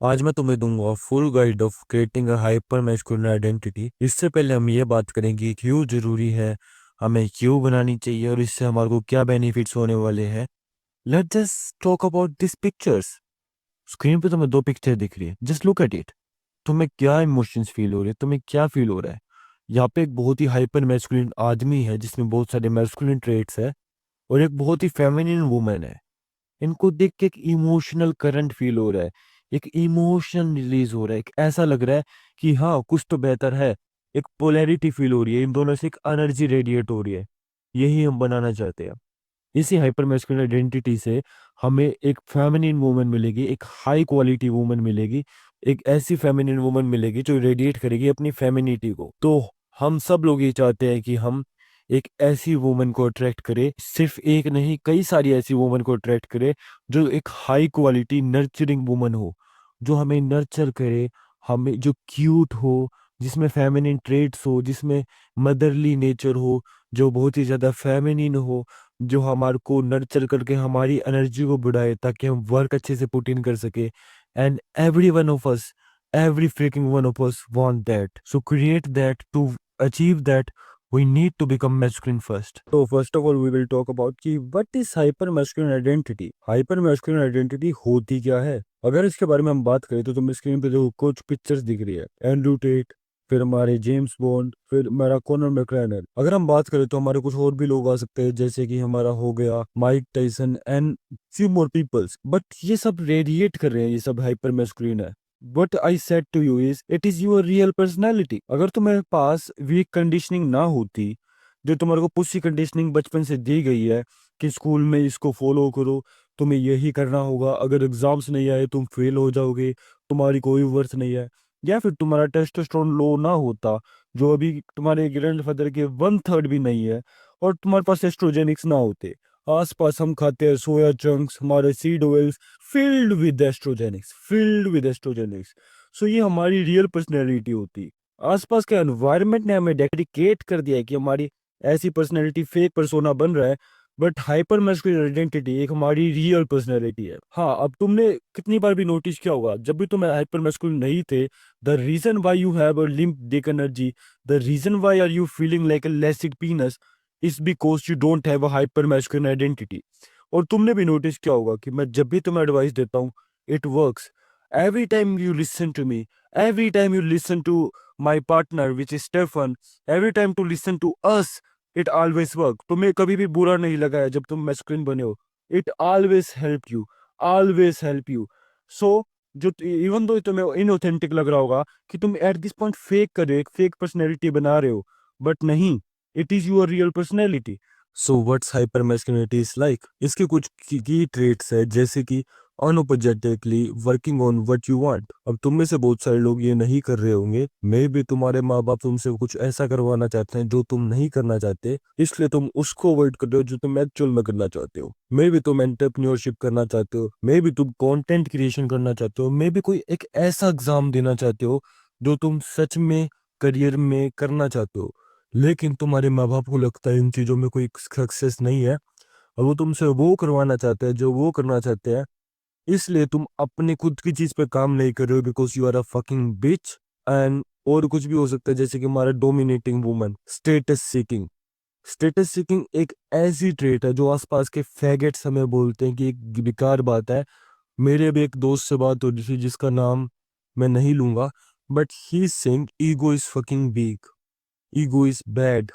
आज मैं तुम्हें दूंगा full guide of creating a hyper masculine identity. इससे पहले हम ये बात करेंगे कि क्यों जरूरी है, हमें क्यों बनानी चाहिए और इससे हमारे को क्या बेनिफिट्स होने वाले हैं। Let's just talk about this pictures. Screen पे तुम्हें दो पिक्चर दिख रही है, जस्ट लुक एट इट। तुम्हें क्या इमोशंस फील हो रहे हैं, तुम्हें क्या फील हो रहा है। यहाँ पे एक बहुत ही हाइपर मैस्कुलिन आदमी है जिसमें बहुत सारे मैस्कुलिन ट्रेट्स है, और एक बहुत ही फेमिनिन वुमेन है। इनको देख के एक इमोशनल करंट फील हो रहा है, एक इमोशन रिलीज हो रहा है, एक ऐसा लग रहा है कि हाँ कुछ तो बेहतर है। एक पोलैरिटी फील हो रही है, इन दोनों से एक एनर्जी रेडिएट हो रही है। यही हम बनाना चाहते हैं। इसी हाइपर मैस्कुलिन आइडेंटिटी से हमें एक फेमिनिन वुमन मिलेगी, एक हाई क्वालिटी वुमन मिलेगी, एक ऐसी फेमिनिन वुमन मिलेगी जो रेडिएट करेगी अपनी फेमिनिटी को। तो हम सब लोग ये चाहते हैं कि हम एक ऐसी वुमन को अट्रैक्ट करें, सिर्फ एक नहीं कई सारी ऐसी वुमन को अट्रैक्ट करें जो एक हाई क्वालिटी नर्चरिंग वुमन हो, जो हमें नर्चर करे, हमें जो क्यूट हो, जिसमें फेमिनिन ट्रेट्स हो, जिसमें मदरली नेचर हो, जो बहुत ही ज्यादा फेमिनिन हो, जो हमारे को नर्चर करके हमारी एनर्जी को बढ़ाए ताकि हम वर्क अच्छे से पुट इन कर सके। And every one of us, every freaking one of us want that. So create that. To achieve that, we need to become masculine first. So first of all we will talk about कि what is hyper masculine identity. Hyper masculine identity होती क्या है। अगर इसके बारे में हम बात करें तो तुम्हें स्क्रीन पे जो कुछ पिक्चर्स दिख रही है, एंड्रू टेट, फिर हमारे जेम्स बॉन्ड, फिर हमारा कॉनर मैकग्रेगर। अगर हम बात करें तो हमारे कुछ और भी लोग आ सकते हैं, जैसे कि हमारा हो गया Mike Tyson and few more peoples. But ये सब रेडिएट कर रहे हैं, ये सब हाइपर मैस्कुलिन है। What I said to you is it is your real personality. अगर तुम्हारे पास वीक कंडीशनिंग ना होती, जो तुम्हारे को पुशी कंडीशनिंग बचपन से दी गई है कि स्कूल में इसको फॉलो करो, तुम्हें यही करना होगा, अगर एग्जाम्स नहीं आए तुम फेल हो जाओगे, तुम्हारी कोई वर्थ नहीं है, या फिर तुम्हारा टेस्टोस्टेरोन लो ना होता, जो अभी तुम्हारे ग्रैंडफादर के 1/3 भी नहीं है, और तुम्हारे पास एस्ट्रोजेनिक्स ना होते, आसपास हम खाते हैं सोया चंक्स, हमारे सीड ऑयल्स फिल्ड विद एस्ट्रोजेनिक्स। सो ये हमारी रियल पर्सनैलिटी होती। आसपास के एनवायरनमेंट ने हमें डेडिकेट कर दिया है कि हमारी ऐसी पर्सनैलिटी फेक पर्सोना बन रहा है, बट हाइपर मैस्कुलिन आइडेंटिटी एक हमारी रियल पर्सनैलिटी है। हाँ, अब तुमने कितनी बार भी नोटिस किया होगा, जब भी तुम हाइपर मैस्कुलिन नहीं थे, the reason why you have a limp dick energy, the reason why are you feeling like a flaccid penis is because you don't have a hyper masculine identity. और तुमने भी नोटिस किया होगा कि मैं जब भी तुम्हें एडवाइस देता हूँ, it works. Every time you listen to me, every time you listen to my partner which is Stefan, every time to listen to us, it always work. तुम्हें कभी भी बुरा नहीं लगा है जब तुम मैस्कुलिन बने हो। It always help you, always help you. So जो इवन दो तुम्हें इनऑथेंटिक लग रहा होगा कि तुम एट दिस पॉइंट फेक कर रहे हो, एक फेक पर्सनैलिटी बना रहे हो, बट नहीं, it is your real personality. So what's hyper masculinity is like. इसके कुछ की ट्रेट्स है, जैसे कि unapologetically working on what you want. अब तुम में से बहुत सारे लोग ये नहीं कर रहे होंगे, मे भी तुम्हारे माँ बाप तुमसे कुछ ऐसा करवाना चाहते हैं जो तुम नहीं करना चाहते, इसलिए तुम उसको अवॉइड कर रहे हो जो तुम एक्चुअल में करना चाहते हो। मे भी तुम एंटरप्रेन्योरशिप करना चाहते हो, मे भी तुम कंटेंट क्रिएशन करना चाहते हो, मे भी कोई एक ऐसा एग्जाम देना चाहते हो जो तुम सच में करियर में करना चाहते हो, लेकिन तुम्हारे माँ बाप को लगता है इन चीजों में कोई सक्सेस नहीं है, और वो तुमसे वो करवाना चाहते हैं जो वो करना चाहते हैं। इसलिए तुम अपने खुद की चीज पे काम नहीं कर रहे हो, because you are a fucking bitch. And और कुछ भी हो सकता है, जैसे कि हमारा dominating woman, status seeking. Status seeking एक ऐसी ट्रेट है जो आसपास के फैगेट्स हमें बोलते हैं कि एक बेकार बात है। मेरे भी एक दोस्त से बात हो रही थी जिसका नाम मैं नहीं लूंगा, but he saying ego is fucking weak, ego is bad.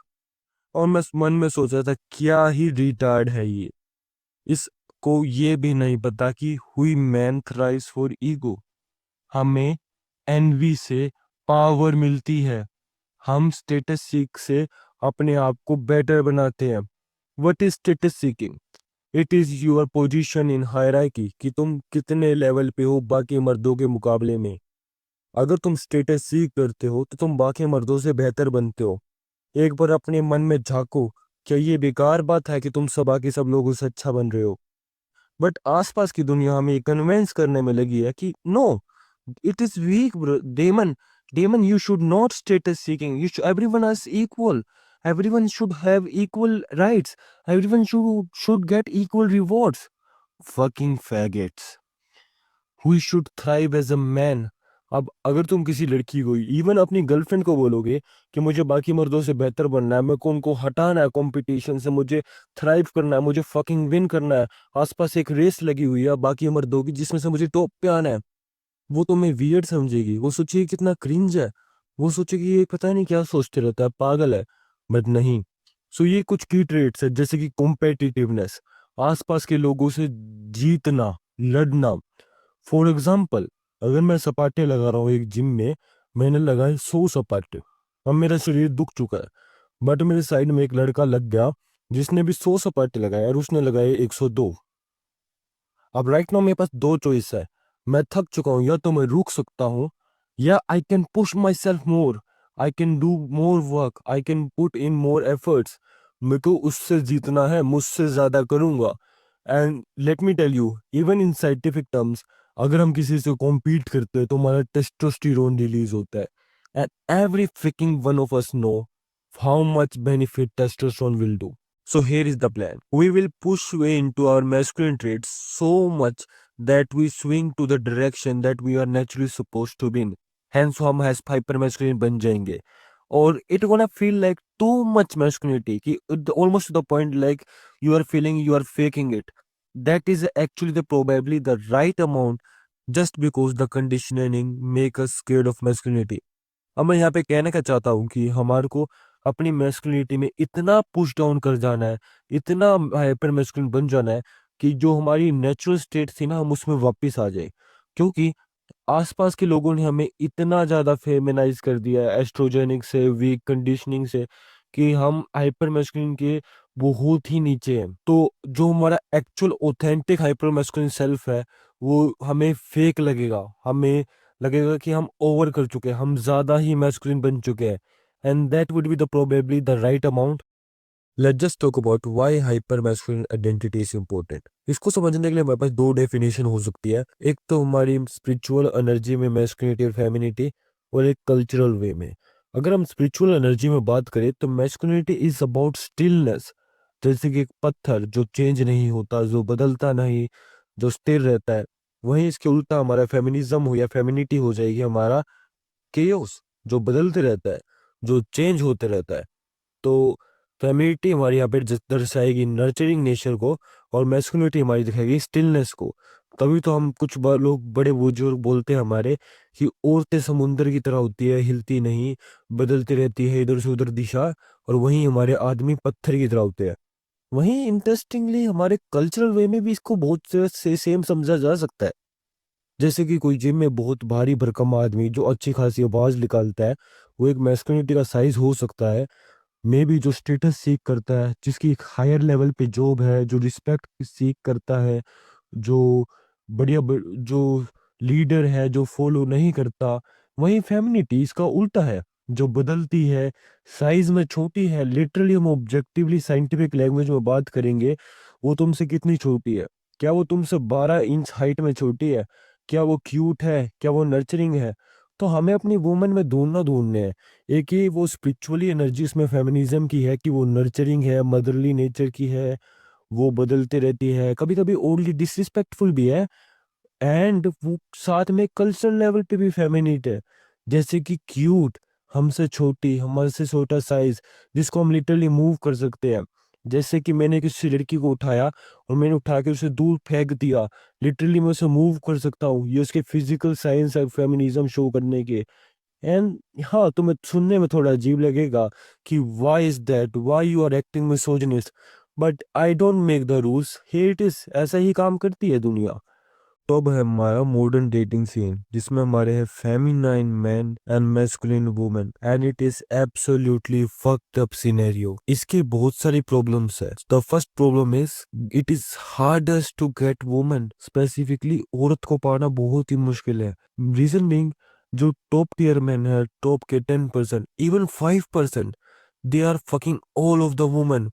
और मैं मन में सोच रहा था क्या ही रिटार्ड है ये, इसको ये भी नहीं पता कि हुई मैन थ्राइव्स फॉर ईगो। हमें एनवी से पावर मिलती है, हम स्टेटस सीक से अपने आप को बेटर बनाते हैं। What is status seeking? It is your position in hierarchy, कि तुम कितने लेवल पे हो बाकी मर्दों के मुकाबले में। अगर तुम स्टेटस सीक करते हो तो तुम बाकी मर्दों से बेहतर बनते हो। एक बार अपने मन में झांको, क्या ये बेकार बात है कि तुम सब बाकी सब लोगों से अच्छा बन रहे हो? बट आसपास की दुनिया हमें कन्विंस करने में लगी है कि no, it is weak Damon. Damon, you should not status seeking. Everyone is equal. Everyone should have equal rights. Everyone should get equal rewards. Fucking faggots. We should thrive as a man. अब अगर तुम किसी लड़की को, even अपनी girlfriend को बोलोगे कि मुझे बाकी मर्दों से बेहतर बनना है, मेरे को उनको हटाना है कंपटीशन से, मुझे थ्राइव करना है, मुझे फकिंग विन करना है, आसपास एक रेस लगी हुई है बाकी मर्दों की जिसमें से मुझे टॉप पे आना है, वो तुम्हें वियर्ड समझेगी, वो सोचेगी कितना क्रिंज है, वो सोचेगी ये पता नहीं क्या सोचते रहता है, पागल है। बट नहीं। सो ये कुछ की ट्रेट्स है जैसे कि कॉम्पिटिटिवनेस, आसपास के लोगों से जीतना, लड़ना। फॉर एग्जाम्पल, अगर मैं सपाटे लगा रहा हूँ एक जिम में, मैंने लगाए 100 सपाटे, अब मेरा शरीर दुख चुका है, बट मेरे साइड में एक लड़का लग गया जिसने भी 100 सपाटे लगाए और उसने लगाए 102। अब राइट नाउ मेरे पास दो चॉइस है, मैं थक चुका हूँ, या तो मैं रुक सकता हूँ, या I can push myself more, I can do more work, I can put in more efforts. मेरे को उससे जीतना है, मुझसे ज्यादा करूंगा। And let me tell you, even in scientific terms, अगर हम किसी से कॉम्पीट करते हैं तो हमारा टेस्टोस्टेरोन रिलीज होता है, and every fricking one of us know how much benefit testosterone will do. So here is the plan. We will push way into our masculine traits so much that we swing to the direction that we are naturally supposed to be in. Hence हम has hyper masculine बन जाएंगे, और it gonna feel like too much masculinity कि almost to the point like you are feeling you are faking it. That is actually the probably the right amount, just because the conditioning make us scared of masculinity. अब मैं यहाँ पे कहना क्या चाहता हूँ कि हमारे को अपनी मैस्कुलिनिटी में इतना पुश डाउन कर जाना है, इतना हाइपर मैस्कुलिन बन जाना है कि जो हमारी नेचुरल स्टेट थी ना, हम उसमें वापस आ जाए। क्योंकि आसपास के लोगों ने हमें इतना ज्यादा फेमिनाइज कर दिया है एस्ट्रोजेनिक से, वीक कंडीशनिंग से, कि हम हाइपर मैस्कुलिन के बहुत ही नीचे हैं। तो जो हमारा actual authentic hyper masculine self है, वो हमें फेक लगेगा, हमें लगेगा कि हम ओवर कर चुके हैं, हम ज्यादा ही मैस्कुलिन बन चुके हैं, and that would be the probably the right amount. Let's just talk about why hyper masculine identity is important. इसको समझने के लिए हमारे पास दो डेफिनेशन हो सकती है, एक तो हमारी स्पिरिचुअल एनर्जी में मैस्कुलिनिटी और फेमिनिटी, और एक कल्चरल वे में। अगर हम स्पिरिचुअल एनर्जी में बात करें तो मैस्कुलिनिटी इज अबाउट स्टिलनेस, जैसे कि एक पत्थर जो चेंज नहीं होता, जो बदलता नहीं, जो स्थिर रहता है। वहीं इसके उल्टा हमारा फेमिनिज्म हो या फेमिनिटी हो जाएगी हमारा केओस, जो बदलते रहता है, जो चेंज होते रहता है। तो फेमिनिटी हमारी यहाँ पे दर्शाएगी नर्चरिंग नेचर को, और मैस्कुलिनिटी हमारी दिखाएगी स्टिलनेस को। तभी तो हम कुछ लोग बड़े बुजुर्ग बोलते हैं हमारे कि औरतें समुंदर की तरह होती है, हिलती नहीं, बदलती रहती है इधर से उधर दिशा, और वहीं हमारे आदमी पत्थर की तरह होते हैं। वहीं इंटरेस्टिंगली हमारे कल्चरल वे में भी इसको बहुत से सेम समझा जा सकता है। जैसे कि कोई जिम में बहुत भारी भरकम आदमी जो अच्छी खासी आवाज निकालता है, वो एक मैस्कुलिनिटी का साइज हो सकता है। मे बी जो स्टेटस सीख करता है, जिसकी एक हायर लेवल पे जॉब है, जो रिस्पेक्ट सीख करता है, जो जो लीडर है, जो फॉलो नहीं करता। वहीं फेमिनिटी इसका उल्टा है, जो बदलती है, साइज में छोटी है, लिटरली हम ऑब्जेक्टिवली साइंटिफिक लैंग्वेज में बात करेंगे, वो तुमसे कितनी छोटी है? क्या वो तुमसे 12 इंच हाइट में छोटी है? क्या वो क्यूट है? क्या वो नर्चरिंग है? तो हमें अपनी वुमन में ढूंढने हैं। एक ही वो स्पिरिचुअली एनर्जी इसमें फेमिनिज्म की है कि वो नर्चरिंग है, मदरली नेचर की है, वो बदलती रहती है, कभी कभी ओल्डली डिसरिस्पेक्टफुल भी है, एंड वो साथ में कल्चरल लेवल पे भी फेमिनिट है। जैसे कि क्यूट, हमसे छोटी, हमसे से छोटा साइज, जिसको हम लिटरली मूव कर सकते हैं। जैसे कि मैंने किसी लड़की को उठाया और मैंने उठा के उसे दूर फेंक दिया, लिटरली मैं उसे मूव कर सकता हूँ। ये उसके फिजिकल साइंस है फेमिनिज्म शो करने के। एंड हाँ, तुम्हें सुनने में थोड़ा अजीब लगेगा कि why is that, why you are acting misogynist, but I don't make the rules, here it is, ऐसा ही काम करती है दुनिया। तो अब है हमारा मॉडर्न डेटिंग सीन, जिसमें हमारे हैं feminine man and masculine women, and it is absolutely fucked up scenario. इसके बहुत सारी प्रॉब्लम्स है। The first problem is it is hardest to get women, specifically औरत को पाना बहुत ही मुश्किल है। रीजन बीइंग, जो टॉप टियर मैन है, टॉप के 10%, even 5%, they are fucking all of the women.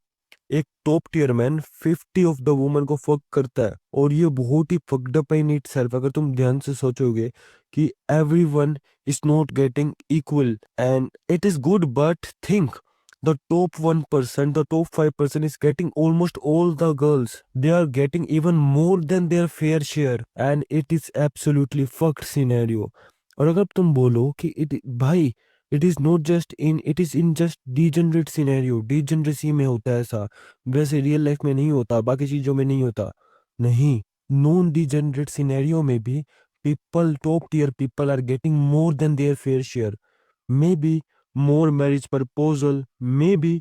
एक top tier man 50 of the women को फक करता है, और ये बहुत ही फक्ड अप इन इटसेल्फ। अगर तुम ध्यान से सोचोगे कि everyone is not getting equal, and it is good, but think the top 1%, the top 5% is getting almost all the girls. They are getting even more than their fair share, and it is absolutely fucked scenario. और अगर तुम बोलो कि भाई it is not just in, it is in just degenerate scenario, degeneracy में होता है ऐसा, वैसे रियल लाइफ में नहीं होता, बाकी चीजों में नहीं होता। नहीं, नॉन डिजेनरेट सिनेरियो में भी people, top tier people are getting more than their fair share. Maybe more marriage proposal, maybe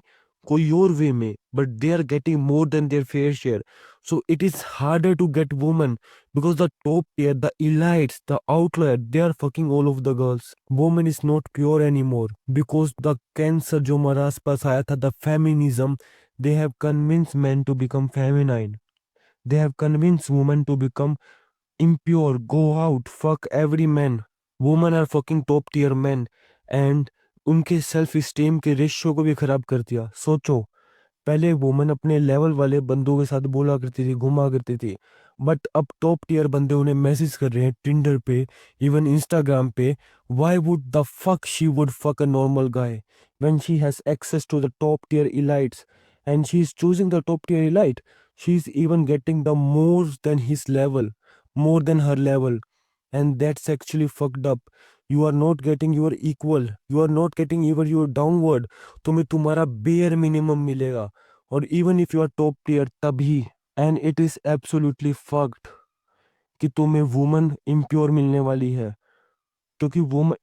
कोई और वे में, but they are getting more than their fair share. So it is harder to get women because the top tier, the elites, the outlier, they are fucking all of the girls. Woman is not pure anymore because the cancer जो हमारे आसपास आया था, the feminism, they have convinced men to become feminine. They have convinced women to become impure, go out, fuck every man. Women are fucking top tier men, and उनके self esteem के ratio को भी खराब कर दिया। सोचो, पहले woman अपने लेवल वाले बंदों के साथ बोला करती थी, घुमा करती थी, बट अब टॉप टियर बंदे उन्हें मैसेज कर रहे हैं टिंडर पे, इवन इंस्टाग्राम पे। Why would the fuck she would fuck a normal guy when she has access to the top tier elites, and she is choosing the top tier elite, she is even getting the more than his level, more than her level, and that's actually fucked up. You are not getting your equal, you are not getting even your downward, तुम्हें तुम्हारा bare minimum मिलेगा, और even if you are top tier तभी, and it is absolutely fucked कि तुम्हें woman impure मिलने वाली है, क्योंकि वुमन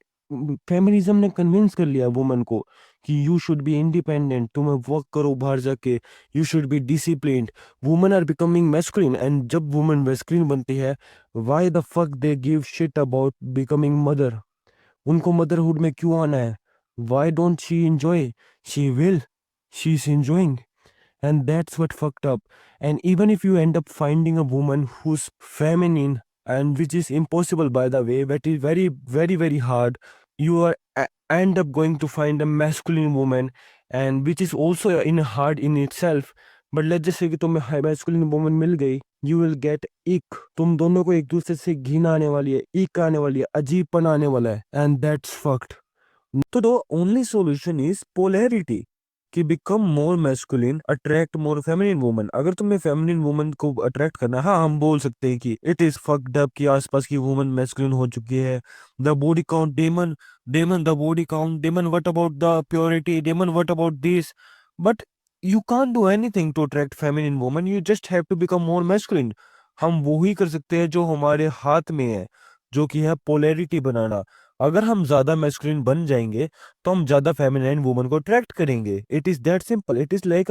फेमिनिज्म ने कन्विंस कर लिया वुमन को कि यू शुड बी इंडिपेंडेंट, तुम्हें वर्क करो बाहर जाके, you should be disciplined. Woman are becoming masculine, and जब वुमन मैस्कुलिन बनती है, why the fuck they give shit about becoming mother? उनको मदरहुड में क्यों आना है? Why don't she enjoy? She will, she is enjoying, and that's what fucked up. And even if you end up finding a woman who's feminine, and which is impossible by the way, but is very very very hard, you are end up going to find a masculine woman, and which is also in hard in itself. But let's just say कि तुम्हें masculine woman मिल गई, you will get ick, तुम दोनों को एक दूसरे से घिन आने वाली है, ick आने वाली है, अजीबपन आने वाला है, and that's fucked. तो the only solution is polarity, कि become more masculine, attract more feminine woman. अगर तुम्हें फेमिनिन वुमन को अट्रैक्ट करना है, हाँ हम बोल सकते हैं कि इट इज फक्ड अप कि आसपास की वुमन मैस्कुलिन हो चुकी है। The body count Damon, Damon the body count Damon, what about the purity Damon, what about this? But you can't do anything to attract feminine woman, you just have to become more masculine. हम वो ही कर सकते हैं जो हमारे हाथ में है, जो कि है पोलैरिटी बनाना। अगर हम ज्यादा मैस्कुलिन बन जाएंगे तो हम ज्यादा फेमिनाइन वुमन को अट्रैक्ट करेंगे। It is that simple, it is like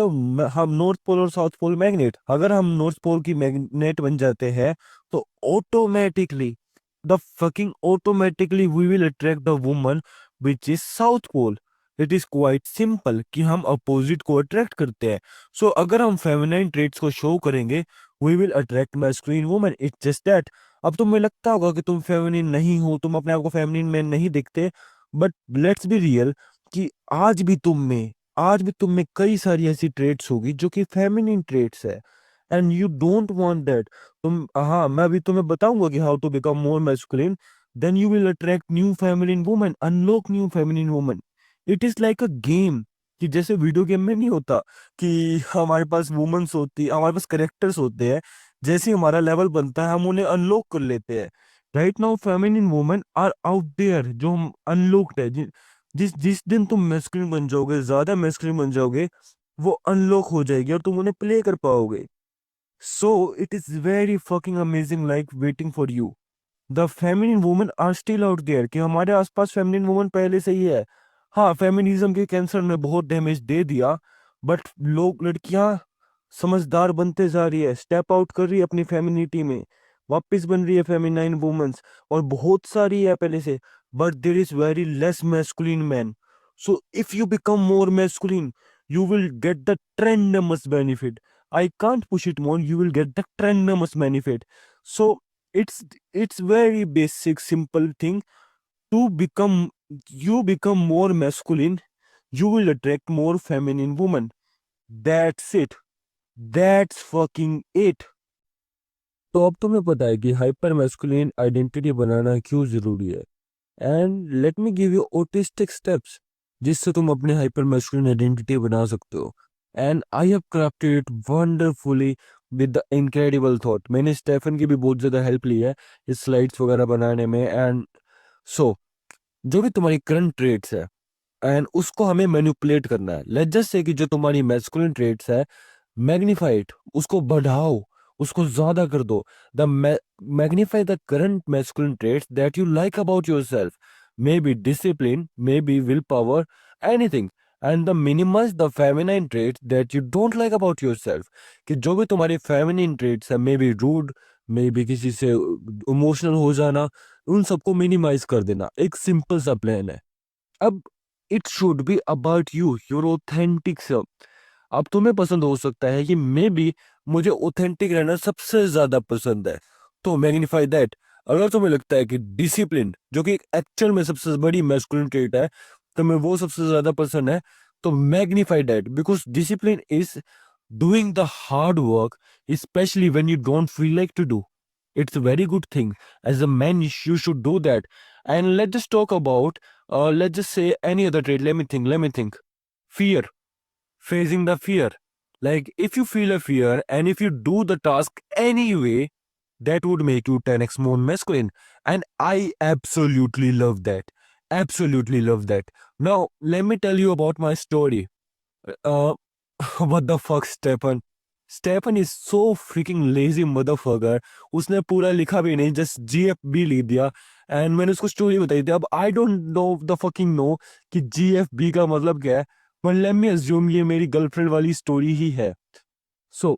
हम नॉर्थ पोल और साउथ पोल मैग्नेट। अगर हम नॉर्थ पोल की मैग्नेट बन जाते हैं तो automatically the fucking automatically we will attract the woman which is south pole. It is quite simple कि हम अपोजिट को अट्रैक्ट करते हैं। सो अगर हम फेमिनाइन ट्रेट्स को शो करेंगे, we will attract masculine woman, it's just that. अब तुम्हें लगता होगा कि तुम फेमिनिन नहीं हो, तुम अपने आप को फेमिनिन में नहीं दिखते, बट लेट्स बी रियल कि आज भी तुम में कई सारी ऐसी ट्रेड्स होगी जो कि फेमिनिन ट्रेड्स है, and you don't want that. हाँ, मैं अभी तुम्हें बताऊंगा कि how to become more masculine, then you will attract new feminine woman, unlock new feminine woman. It is like a game, कि जैसे वीडियो गेम में नहीं होता कि हमारे पास वुमेन्स होती, हमारे पास करेक्टर्स होते हैं, जैसे ही हमारा लेवल बनता है हम उन्हें अनलॉक कर लेते हैं। Right now feminine women are out there, जो हम अनलॉक्ड है। जिस जिस दिन तुम मैस्कुलिन बन जाओगे, ज्यादा मैस्कुलिन बन जाओगे, वो अनलॉक हो जाएगी और तुम उन्हें प्ले कर पाओगे। So it is very fucking amazing like waiting for you. The feminine women are still out there, कि हमारे आसपास फेमिनिन वुमेन पहले से ही है। हाँ, फेमिनिज्म के कैंसर ने बहुत डैमेज दे दिया, बट लोग, लड़कियां समझदार बनते जा रही है, स्टेप आउट कर रही है अपनी फेमिनिटी में, वापस बन रही है फेमिनाइन वुमेन्स, और बहुत सारी है पहले से, but there is very less masculine man. So if you become more masculine, you will get the tremendous benefit. I can't push it more. You will get the tremendous benefit. So it's it's very basic, simple thing to become. You become more masculine, you will attract more feminine woman. That's it. That's fucking it. तो अब तुम्हें पता है कि hyper masculine identity बनाना क्यों जरूरी है, and let me give you autistic steps जिससे तुम अपने हाइपर मैस्कुलिन आइडेंटिटी बना सकते हो। And I have crafted it wonderfully with the incredible thought. मैंने स्टेफन की भी बहुत ज्यादा हेल्प ली है इस स्लाइड्स वगैरह बनाने में। एंड सो जो भी तुम्हारी करंट ट्रेड्स है एंड उसको हमें मैनिपुलेट करना है। लेट्स जस्ट से कि जो तुम्हारी मैस्कुलिन ट्रेड्स है, मैग्नीफाई इट, उसको बढ़ाओ, उसको ज्यादा कर दो। The magnify the current masculine traits that you like about yourself, maybe discipline, maybe will power, anything. And the minimize the feminine traits that you don't like about yourself, कि जो भी तुम्हारे feminine traits है, maybe rude, maybe किसी से emotional हो जाना, उन सबको मिनिमाइज कर देना। एक सिंपल सा प्लान है। अब it should be about you, your authentic self. अब तुम्हें पसंद हो सकता है कि मे बी मुझे ऑथेंटिक रहना सबसे ज्यादा पसंद है, तो मैग्नीफाई दैट। अगर तुम्हें लगता है कि डिसिप्लिन, जो कि एक्चुअल में सबसे बड़ी मैस्कुलिन ट्रेट है, तुम्हें वो सबसे ज्यादा पसंद है, तो magnify that, because discipline is doing the hard work specially when you don't feel like to do. It's a very good thing. As a man, you should do that. And let's just talk about, let's just say any other trait. Let me think. Let me think. Fear. Facing the fear. Like if you feel a fear and if you do the task anyway, that would make you 10x more masculine. And I absolutely love that. Absolutely love that. Now, let me tell you about my story. Uh, what the fuck, Stefan? Stefan is so freaking lazy motherfucker. उसने पूरा लिखा भी नहीं, just GF B लिख दिया। And मैंने उसको story बताई थी। अब I don't know the fucking know कि जीएफ बी का मतलब क्या है, बट लेट मी अज्यूम ये मेरी गर्लफ्रेंड वाली स्टोरी ही है। सो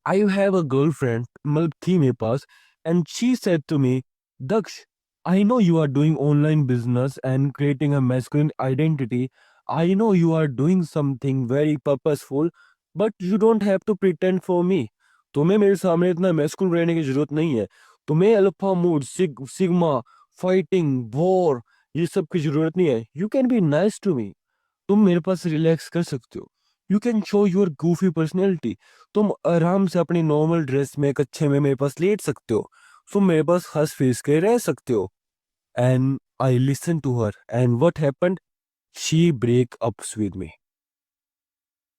आई हैव अ गर्लफ्रेंड, मतलब थी मेरे पास, and she said to me, Daksh, I know you are doing online business and creating a masculine identity. I know you are doing something very purposeful, but you don't have to pretend for me. तुम्हें मेरे सामने इतना masculine रहने की जरूरत नहीं है। तुम्हें alpha mood, sigma, fighting, war, ये सब की जरूरत नहीं है। You can be nice to me. तुम मेरे पास रिलैक्स कर सकते हो। You can show your goofy personality. तुम आराम से अपनी नॉर्मल ड्रेस में, कच्छे में मेरे पास लेट सकते हो। तुम मेरे पास हंस फेस के रह सकते हो। And I listen to her, and what happened, she break ups with me.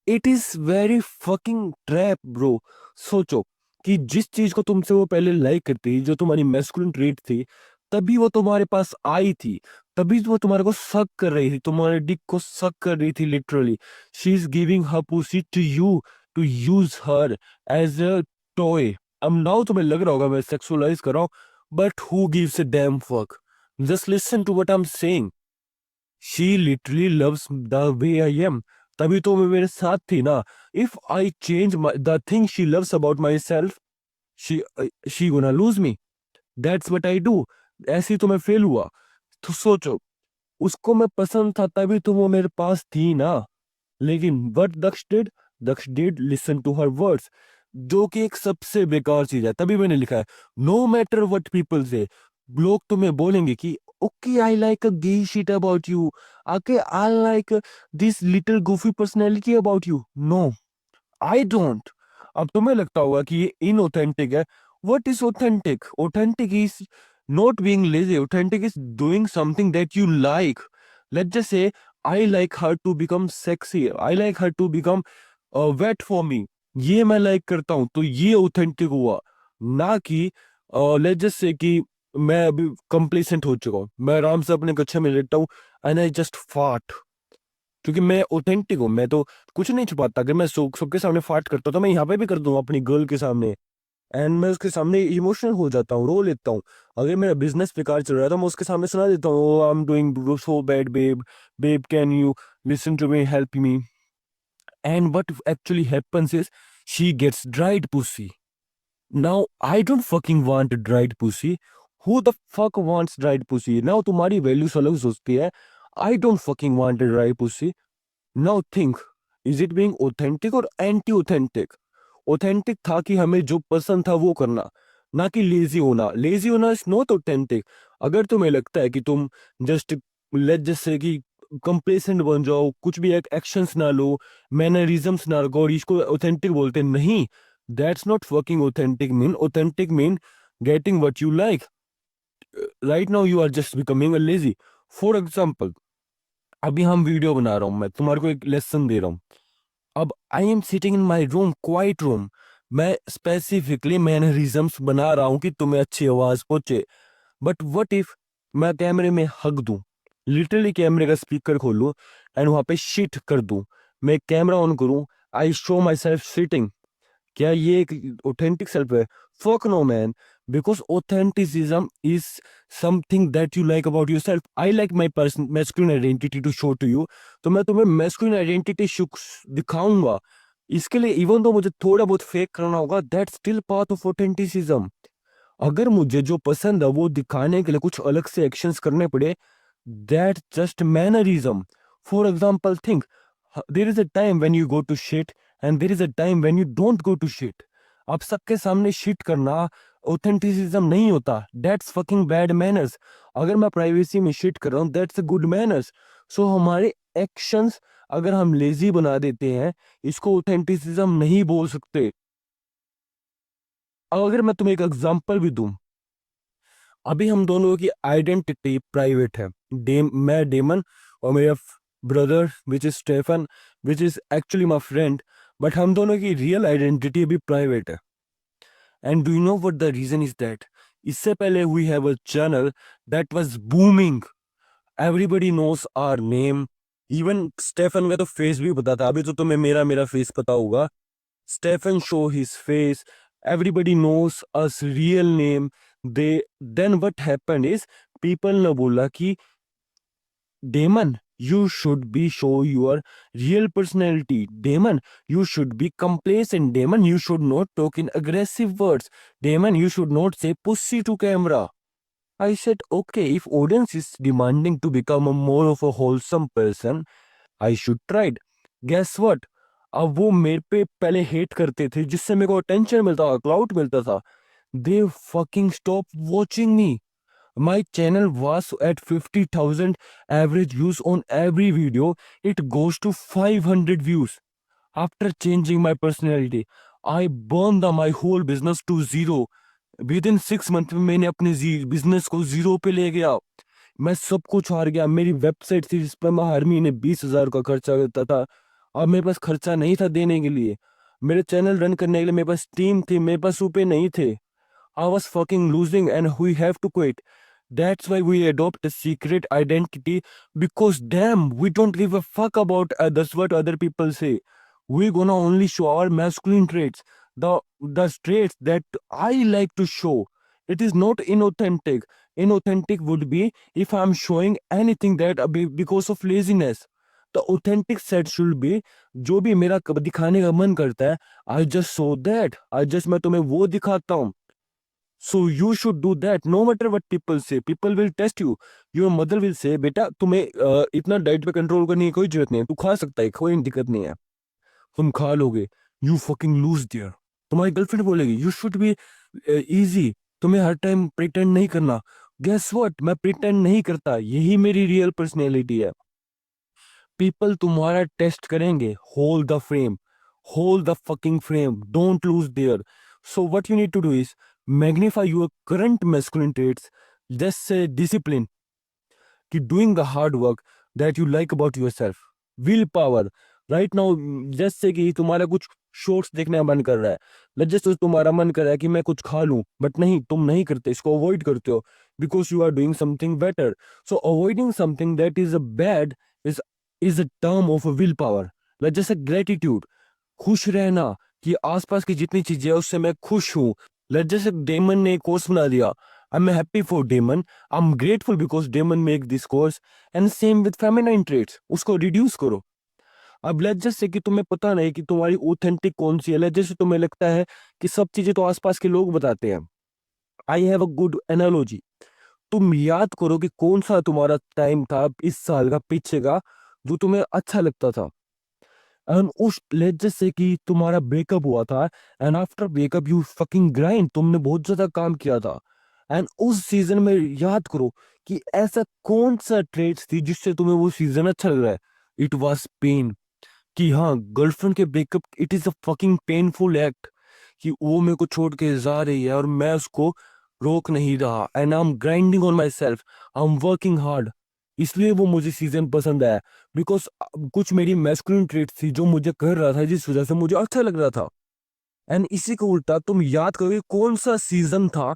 It is very fucking trap bro. सोचो कि जिस चीज को तुमसे वो पहले लाइक करती, जो तुम्हारी मैस्कुलिन ट्रेट थी, तभी वो तुम्हारे पास आई थी। तभी वो तुम्हारे को सक कर रही थी, तुम्हारे डिक को सक कर रही थी literally. She is giving her pussy to you, to use her as a toy. अब नाउ तुम्हें लग रहा होगा मैं सेक्सुअलाइज कर रहा हूं, but who gives a damn fuck? Just listen to what I am saying. She literally loves the way I am. तभी तो वो मेरे साथ थी ना। If I change the thing she loves about myself, she she gonna loose me. That's what I do. ऐसे ही तो मैं फेल हुआ। तो सोचो, उसको मैं पसंद था तभी तो वो मेरे पास थी ना। लेकिन what Daksh did listen to her words, जो कि एक सबसे बेकार चीज है। तभी मैंने लिखा है, नो मैटर व्हाट पीपल से। लोग तुम्हें बोलेंगे कि okay, I like a gay shit about you, okay I like this little goofy personality about you. No, I don't. अब तुम्हें लगता होगा कि ये इनऑथेंटिक है। What is authentic? Authentic is not being lazy. Authentic is doing something that you like. Let's just say I like her to become sexy, I like her to become wait for me. ये मैं like करता हूं, तो ये authentic हुआ। ना कि let's just से कि मैं अभी कंप्लेसेंट हो चुका हूँ, मैं आराम से अपने कक्षा में लेटा हूँ एंड आई जस्ट फाट। क्योंकि मैं ऑथेंटिक हूँ, मैं तो कुछ नहीं छुपाता। अगर मैं सबके सामने फाट करता हूँ तो मैं यहाँ पे भी कर दूंगा अपनी गर्ल के सामने। एंड मैं उसके सामने इमोशनल हो जाता हूँ, रो लेता हूँ। अगर मेरा बिजनेस बेकार चल रहा है तो मैं उसके सामने सुना देता हूँ, I am doing so bad babe, babe can you listen to me, help me. And what actually happens is she gets dried pussy. Now I don't fucking want dried pussy. Who the fuck wants dried pussy? Now तुम्हारी values अलग सोचती है। I don't fucking want dried pussy. Now think, is it being authentic और anti authentic? Authentic था कि हमें जो पसंद था वो करना, ना कि लेजी होना। लेजी होना इज नॉट ऑथेंटिक। अगर तुम्हें लगता है कि तुम जस्ट लेट जस्ट से कि कंप्लेसेंट बन जाओ, कुछ भी एक एक्शंस ना लो, मैनरिज्म्स ना रखो, और इसको ऑथेंटिक बोलते हैं, नहीं। That's not working authentic mean. Authentic mean getting what you like. Right now you are just becoming a lazy. For example, अभी हम वीडियो बना रहा हूँ, मैं तुम्हारे को एक लेसन दे रहा हूँ। अब I am sitting in my room, quiet room. मैं स्पेसिफिकली मैनरिज्म्स बना रहा हूँ कि तुम्हें अच्छी आवाज पहुंचे। बट व्हाट इफ मैं कैमरे में हक दूं, लिटरली कैमरे का स्पीकर खोलूं एंड वहां पे शिट कर दूं, मैं कैमरा ऑन करूं, I show myself sitting, क्या ये एक ऑथेंटिक सेल्फ है? Fuck no man, because authenticism is something that you like about yourself. I like my person masculine identity to show to you, तो मैं तुम्हें masculine identity दिखाऊंगा। इसके लिए इवन तो मुझे थोड़ा बहुत फेक करना होगा, दैट स्टिल पार्ट ऑफ ऑथेंटिसिज्म। अगर मुझे जो पसंद है वो दिखाने के लिए कुछ अलग से एक्शंस करने पड़े, that just mannerism. For example think, there is a time when you go to shit and there is a time when you don't go to shit. अब सबके सामने शिट करना ऑथेंटिसिज्म नहीं होता, दैट्स फकिंग बैड मैनर्स। अगर मैं privacy में shit कर रहा हूँ, दैट्स अ गुड मैनर्स। सो हमारे एक्शंस अगर हम लेजी बना देते हैं, इसको ऑथेंटिसिज्म नहीं बोल सकते। अगर मैं तुम्हें एक एग्जांपल भी दूं, अभी हम दोनों की आइडेंटिटी प्राइवेट है। मैं डेमन, और मेरा brother which is Stefan, which is actually my friend, but हम दोनों की रियल आइडेंटिटी अभी प्राइवेट है। And do you know what the reason is that? इससे पहले we have a channel that was booming, everybody knows our name, even Stefan का तो face भी पता था। अभी तो तुम्हें मेरा मेरा फेस पता होगा। Stephen show his face. Everybody knows us real name. They then what happened is people ने बोला कि Damon, you should be show your real personality. Damon, you should be complacent. Damon, you should not talk in aggressive words. Damon, you should not say pussy to camera. I said, okay, if audience is demanding to become a more of a wholesome person, I should try it. Guess what? अब वो मेरे पे पहले hate करते थे जिससे मेरे को अटेंशन मिलता था, क्लाउड मिलता था। They fucking stop watching me. My channel was at 50,000 average views on every video. It goes to 500 views. After changing my personality, I burned my whole business to zero. Within 6 months में मैंने अपने business को zero पे ले गया। मैं सब कुछ हार गया। मेरी वेबसाइट थी जिस पर मैं हर महीने 20,000 का खर्चा करता था, अब मेरे पास खर्चा नहीं था देने के लिए। मेरे चैनल रन करने के लिए मेरे पास टीम थी, मेरे पास रुपए नहीं थे। I was fucking losing and we have to quit. That's why we adopt a secret identity, because damn, we don't give a fuck about others, what other people say. We're gonna only show our masculine traits, the traits that I like to show. It is not inauthentic. Inauthentic would be if I'm showing anything that because of laziness. The authentic set should be जो भी मेरा दिखाने का मन करता है, I just show that. मैं तुम्हें वो दिखाता हूँ। So you should do that no matter what people say. People will test you. Your mother will say, बेटा तुम्हें इतना डाइट पे कंट्रोल करने की कोई जरूरत नहीं है, तू खा सकता है, कोई दिक्कत नहीं है। तुम खा लोगे, यू फकिंग लूज देयर। तुम्हारी गर्लफ्रेंड बोलेगी यू शुड बी इजी, तुम्हें हर टाइम प्रिटेंड नहीं करना। गेस व्हाट, मैं प्रिटेंड नहीं करता, यही मेरी रियल पर्सनैलिटी है। पीपल तुम्हारा टेस्ट करेंगे, hold the frame, hold the fucking frame, don't lose there. So what you need to do is magnify your current masculine traits, जैसे डिसिप्लिन, कि doing the hard work that you like about yourself, will power. Right now जैसे कि तुम्हारा कुछ shorts देखने का मन कर रहा है, जैसे तुम्हारा मन कर रहा है कि मैं कुछ खा लूं, बट नहीं, तुम नहीं करते, इसको अवॉइड करते हो because you are doing something better. So avoiding something that is a bad is is a term of will power. जैसे ग्रेटिट्यूड, खुश रहना कि आसपास की जितनी चीजें है उससे मैं खुश हूँ। जैसे डेमन ने कोर्स बना दिया, I am happy for Damon, I am grateful because Damon make this course. And same with feminine traits, उसको रिड्यूस करो। अब लेट्स जस्ट से कि तुम्हें पता नहीं कि तुम्हारी ऑथेंटिक कौन सी है, लेट्स जैसे तुम्हें लगता है कि सब चीजें तो आसपास के लोग बताते हैं। I have a good analogy. तुम याद करो कि कौन सा तुम्हारा टाइम था इस साल का पीछे का जो तुम्हें अच्छा लगता था। एंड उस लेट्स जस्ट से कि तुम्हारा ब्रेकअप हुआ था, and after breakup you fucking grind, तुमने बहुत ज्यादा काम किया था। एंड उस सीजन में याद करो कि ऐसा कौन सा ट्रेड्स थी जिससे तुम्हें वो सीजन अच्छा लग रहा है। इट वॉज पेन, कि हाँ गर्लफ्रेंड के breakup, it is a fucking painful act, कि वो मेरे को छोड़ के जा रही है और मैं उसको रोक नहीं रहा, and I M grinding on myself, I am working hard. इसलिए वो मुझे सीजन पसंद आया, बिकॉज कुछ मेरी मैस्कुलिन ट्रेट्स थी जो मुझे कर रहा था, जिस वजह से मुझे अच्छा लग रहा था। एंड इसी को उल्टा तुम याद करोगे कौन सा सीजन था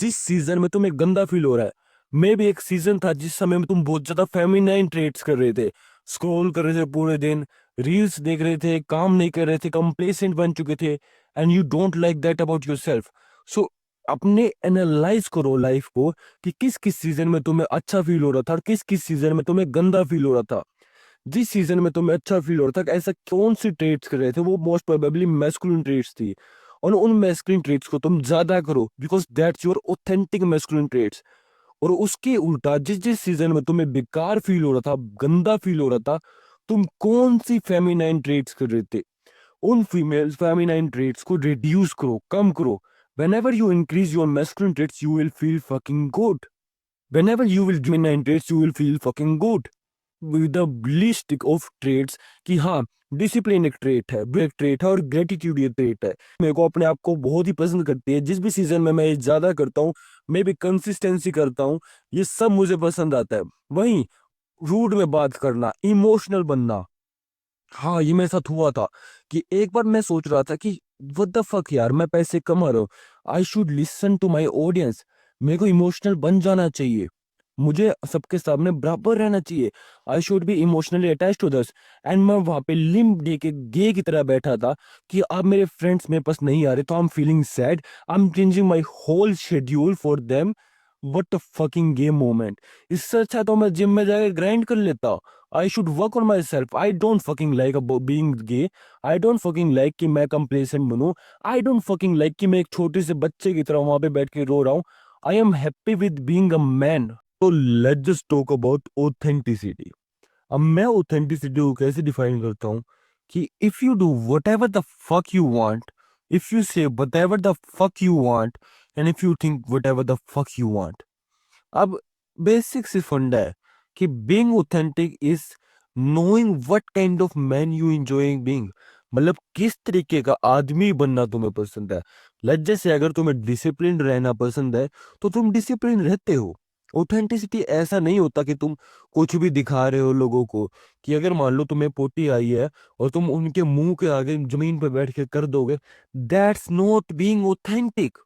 जिस सीजन में तुम्हें गंदा फील हो रहा है। मे भी एक सीजन था जिस समय में तुम बहुत ज्यादा फेमिनाइन ट्रेट्स कर रहे थे, स्क्रॉल कर रहे थे पूरे दिन, रील्स देख रहे थे, काम नहीं कर रहे थे, कंप्लेसेंट बन चुके थे, and you don't like that about yourself. So अपने एनालाइज करो लाइफ को कि किस किस सीजन में तुम्हें अच्छा फील हो रहा था और किस किस सीजन में तुम्हें गंदा फील हो रहा था। जिस सीजन में तुम्हें अच्छा फील हो रहा था ऐसा कौन सी ट्रेट्स कर रहे थे, वो मोस्ट प्रोबेबली मैस्कुलिन ट्रेट्स थी। और उन मैस्कुलिन ट्रेट्स को तुम ज्यादा करो because that's your authentic masculine traits. और उसके उल्टा जिस जिस सीजन में तुम्हें बेकार फील हो रहा था, गंदा फील हो रहा था, तुम कौन सी फेमिनाइन ट्रेट्स कर रहे थे, उन फीमेल फेमिनाइन ट्रेट्स को रिड्यूस करो, कम करो। whenever you increase your masculine traits you will feel fucking good, whenever you will feminine traits you will feel fucking good with the list of traits कि हाँ discipline एक trait है, break trait है, और gratitude ये trait है। मेरे को अपने आप को बहुत ही पसंद करती है, जिस भी सीजन में मैं ये ज्यादा करता हूँ, मैं भी कंसिस्टेंसी करता हूँ, ये सब मुझे पसंद आता है। वहीं रूड में बात करना, इमोशनल बनना, हाँ ये मेरे साथ हुआ था कि एक बार मैं सोच रहा था कि व्हाट द फक यार, मैं पैसे कमा रहा हूँ, I should listen to my audience, मेरे को इमोशनल बन जाना चाहिए, मुझे सबके सामने बराबर रहना चाहिए, I should be emotionally attach to this. And मैं वहां पे लिम्प दे के गे की तरह बैठा था कि अब मेरे फ्रेंड्स मेरे पास नहीं आ रहे तो I am feeling sad, I am changing my whole schedule for them. What a fucking gay moment. इससे अच्छा तो मैं जिम में जाकर ग्राइंड कर लेता। I should work on myself. I don't fucking like being gay. I don't fucking like कि मैं कंप्लेसेंट बनूं। आई डोंट फकिंग लाइक कि मैं एक छोटे से बच्चे की तरह वहां पे बैठ के रो रहा हूँ। I am happy with being a man. तो let's just talk about authenticity. अब मैं ऑथेंटिसिटी को कैसे डिफाइन करता हूँ कि if you do whatever the fuck you want, if you say whatever the fuck you want, and if you think whatever the fuck you want. अब basic सी फंडा है कि being authentic is knowing what kind of man you enjoying being, मतलब किस तरीके का आदमी बनना तुम्हें पसंद है। लाइक जैसे अगर तुम्हें डिसिप्लिन रहना पसंद है तो तुम डिसिप्लिन रहते हो। ऑथेंटिसिटी ऐसा नहीं होता कि तुम कुछ भी दिखा रहे हो लोगों को, कि अगर मान लो तुम्हें पोटी आई है और तुम उनके मुंह के आगे जमीन पर बैठ के कर दोगे, दैट्स नॉट बीइंग ऑथेंटिक।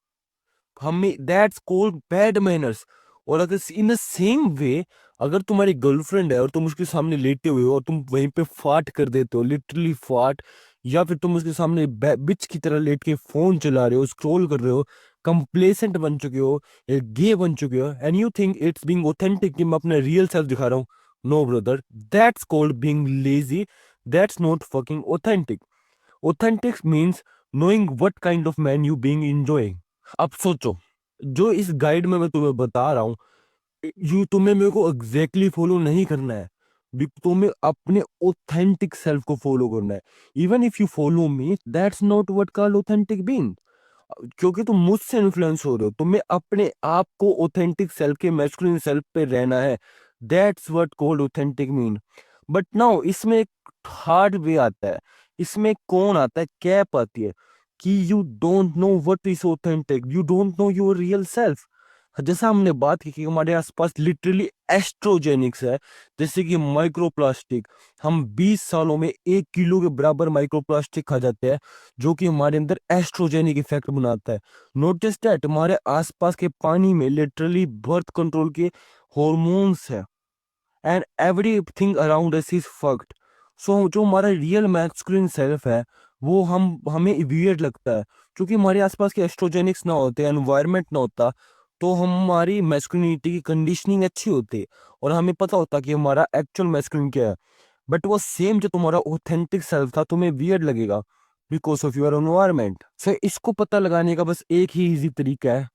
हमें दैट्स कॉल्ड बैड मैनर्स। और अगर इन द सेम वे अगर तुम्हारी गर्लफ्रेंड है और तुम उसके सामने लेटे हुए हो और तुम वहीं पे फाट कर देते हो, लिटरली फाट, या फिर तुम उसके सामने बिच की तरह लेट के फोन चला रहे हो, स्क्रॉल कर रहे हो, कंप्लेसेंट बन चुके हो, गे बन चुके हो, and you think it's being authentic कि मैं अपना रियल सेल्फ दिखा रहा हूँ, no brother, that's called being lazy. That's not fucking authentic. Authentic means knowing what kind of man you being enjoying. अब सोचो, जो इस गाइड में मैं तुम्हें बता रहा हूँ, यू तुम्हें मेरे को एग्जैक्टली फॉलो नहीं करना है, तुम्हें अपने ऑथेंटिक सेल्फ को फॉलो करना है। Even if you follow me that's not what called authentic being, क्योंकि तुम मुझसे इन्फ्लुएंस हो रहे हो, तुम्हें अपने आप को ऑथेंटिक सेल्फ के मैस्कुलिन सेल्फ पे रहना है। That's what called authentic mean. But now इसमें एक हार्ड वे आता है, इसमें कौन आता है, कैप आती है कि you don't know what is authentic, you don't know your real self. जैसा हमने बात की कि हमारे आसपास लिटरली एस्ट्रोजेनिक्स है, जैसे कि माइक्रोप्लास्टिक। हम 20 सालों में 1 किलो के बराबर माइक्रोप्लास्टिक खा जाते हैं, जो कि हमारे अंदर एस्ट्रोजेनिक इफेक्ट बनाता है। नॉट जस्ट दैट, हमारे आसपास के पानी में लिटरली बर्थ कंट्रोल के हॉर्मोन्स है, and everything around us is fucked. So जो हमारा रियल मैस्कुलिन सेल्फ है वो हमें वियर्ड लगता है, क्योंकि हमारे आसपास के एस्ट्रोजेनिक्स ना होते, एनवायरनमेंट ना होता, तो हमारी मैस्कुलिनिटी की कंडीशनिंग अच्छी होती और हमें पता होता कि हमारा एक्चुअल मैस्कुलिन क्या है। बट वो सेम जो तुम्हारा ऑथेंटिक सेल्फ था तुम्हें वियर्ड लगेगा बिकॉज ऑफ योर एनवायरनमेंट। सो इसको पता लगाने का बस एक ही इजी तरीका है,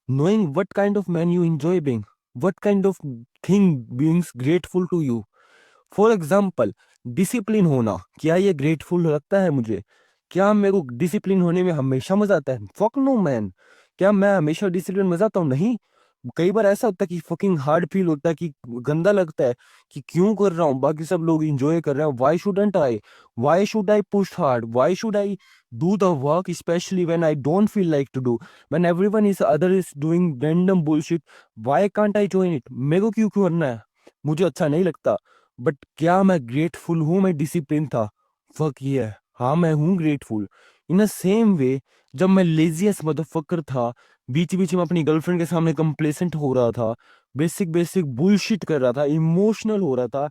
knowing what kind of man you enjoy being, what kind of thing beings grateful to you। For example, discipline होना, क्या ये ग्रेटफुल लगता है मुझे? क्या मेरे को डिसिप्लिन होने में हमेशा मजा आता है? Fuck no man. क्या मैं हमेशा डिसिप्लिन मजा आता हूँ? नहीं। कई बार ऐसा होता है कि फकिंग हार्ड फील होता है, कि गंदा लगता है कि क्यों कर रहा हूँ, बाकी सब लोग एंजॉय कर रहे हैं, why shouldn't I, why should I push hard, why should I do the work especially when I don't feel like to do, when everyone is other is doing random bullshit, why can't I join it? मेरे को क्यों क्यों करना है? मुझे अच्छा नहीं लगता, बट क्या मैं ग्रेटफुल हूँ मैं डिसिप्लिन था? फक ये है, हाँ मैं हूँ ग्रेटफुल। इन अ सेम वे, जब मैं लेजीएस्ट मदरफकर था, बीच बीच में अपनी गर्लफ्रेंड के सामने कंप्लेसेंट हो रहा था, बेसिक बेसिक बुलशिट कर रहा था, इमोशनल हो रहा था,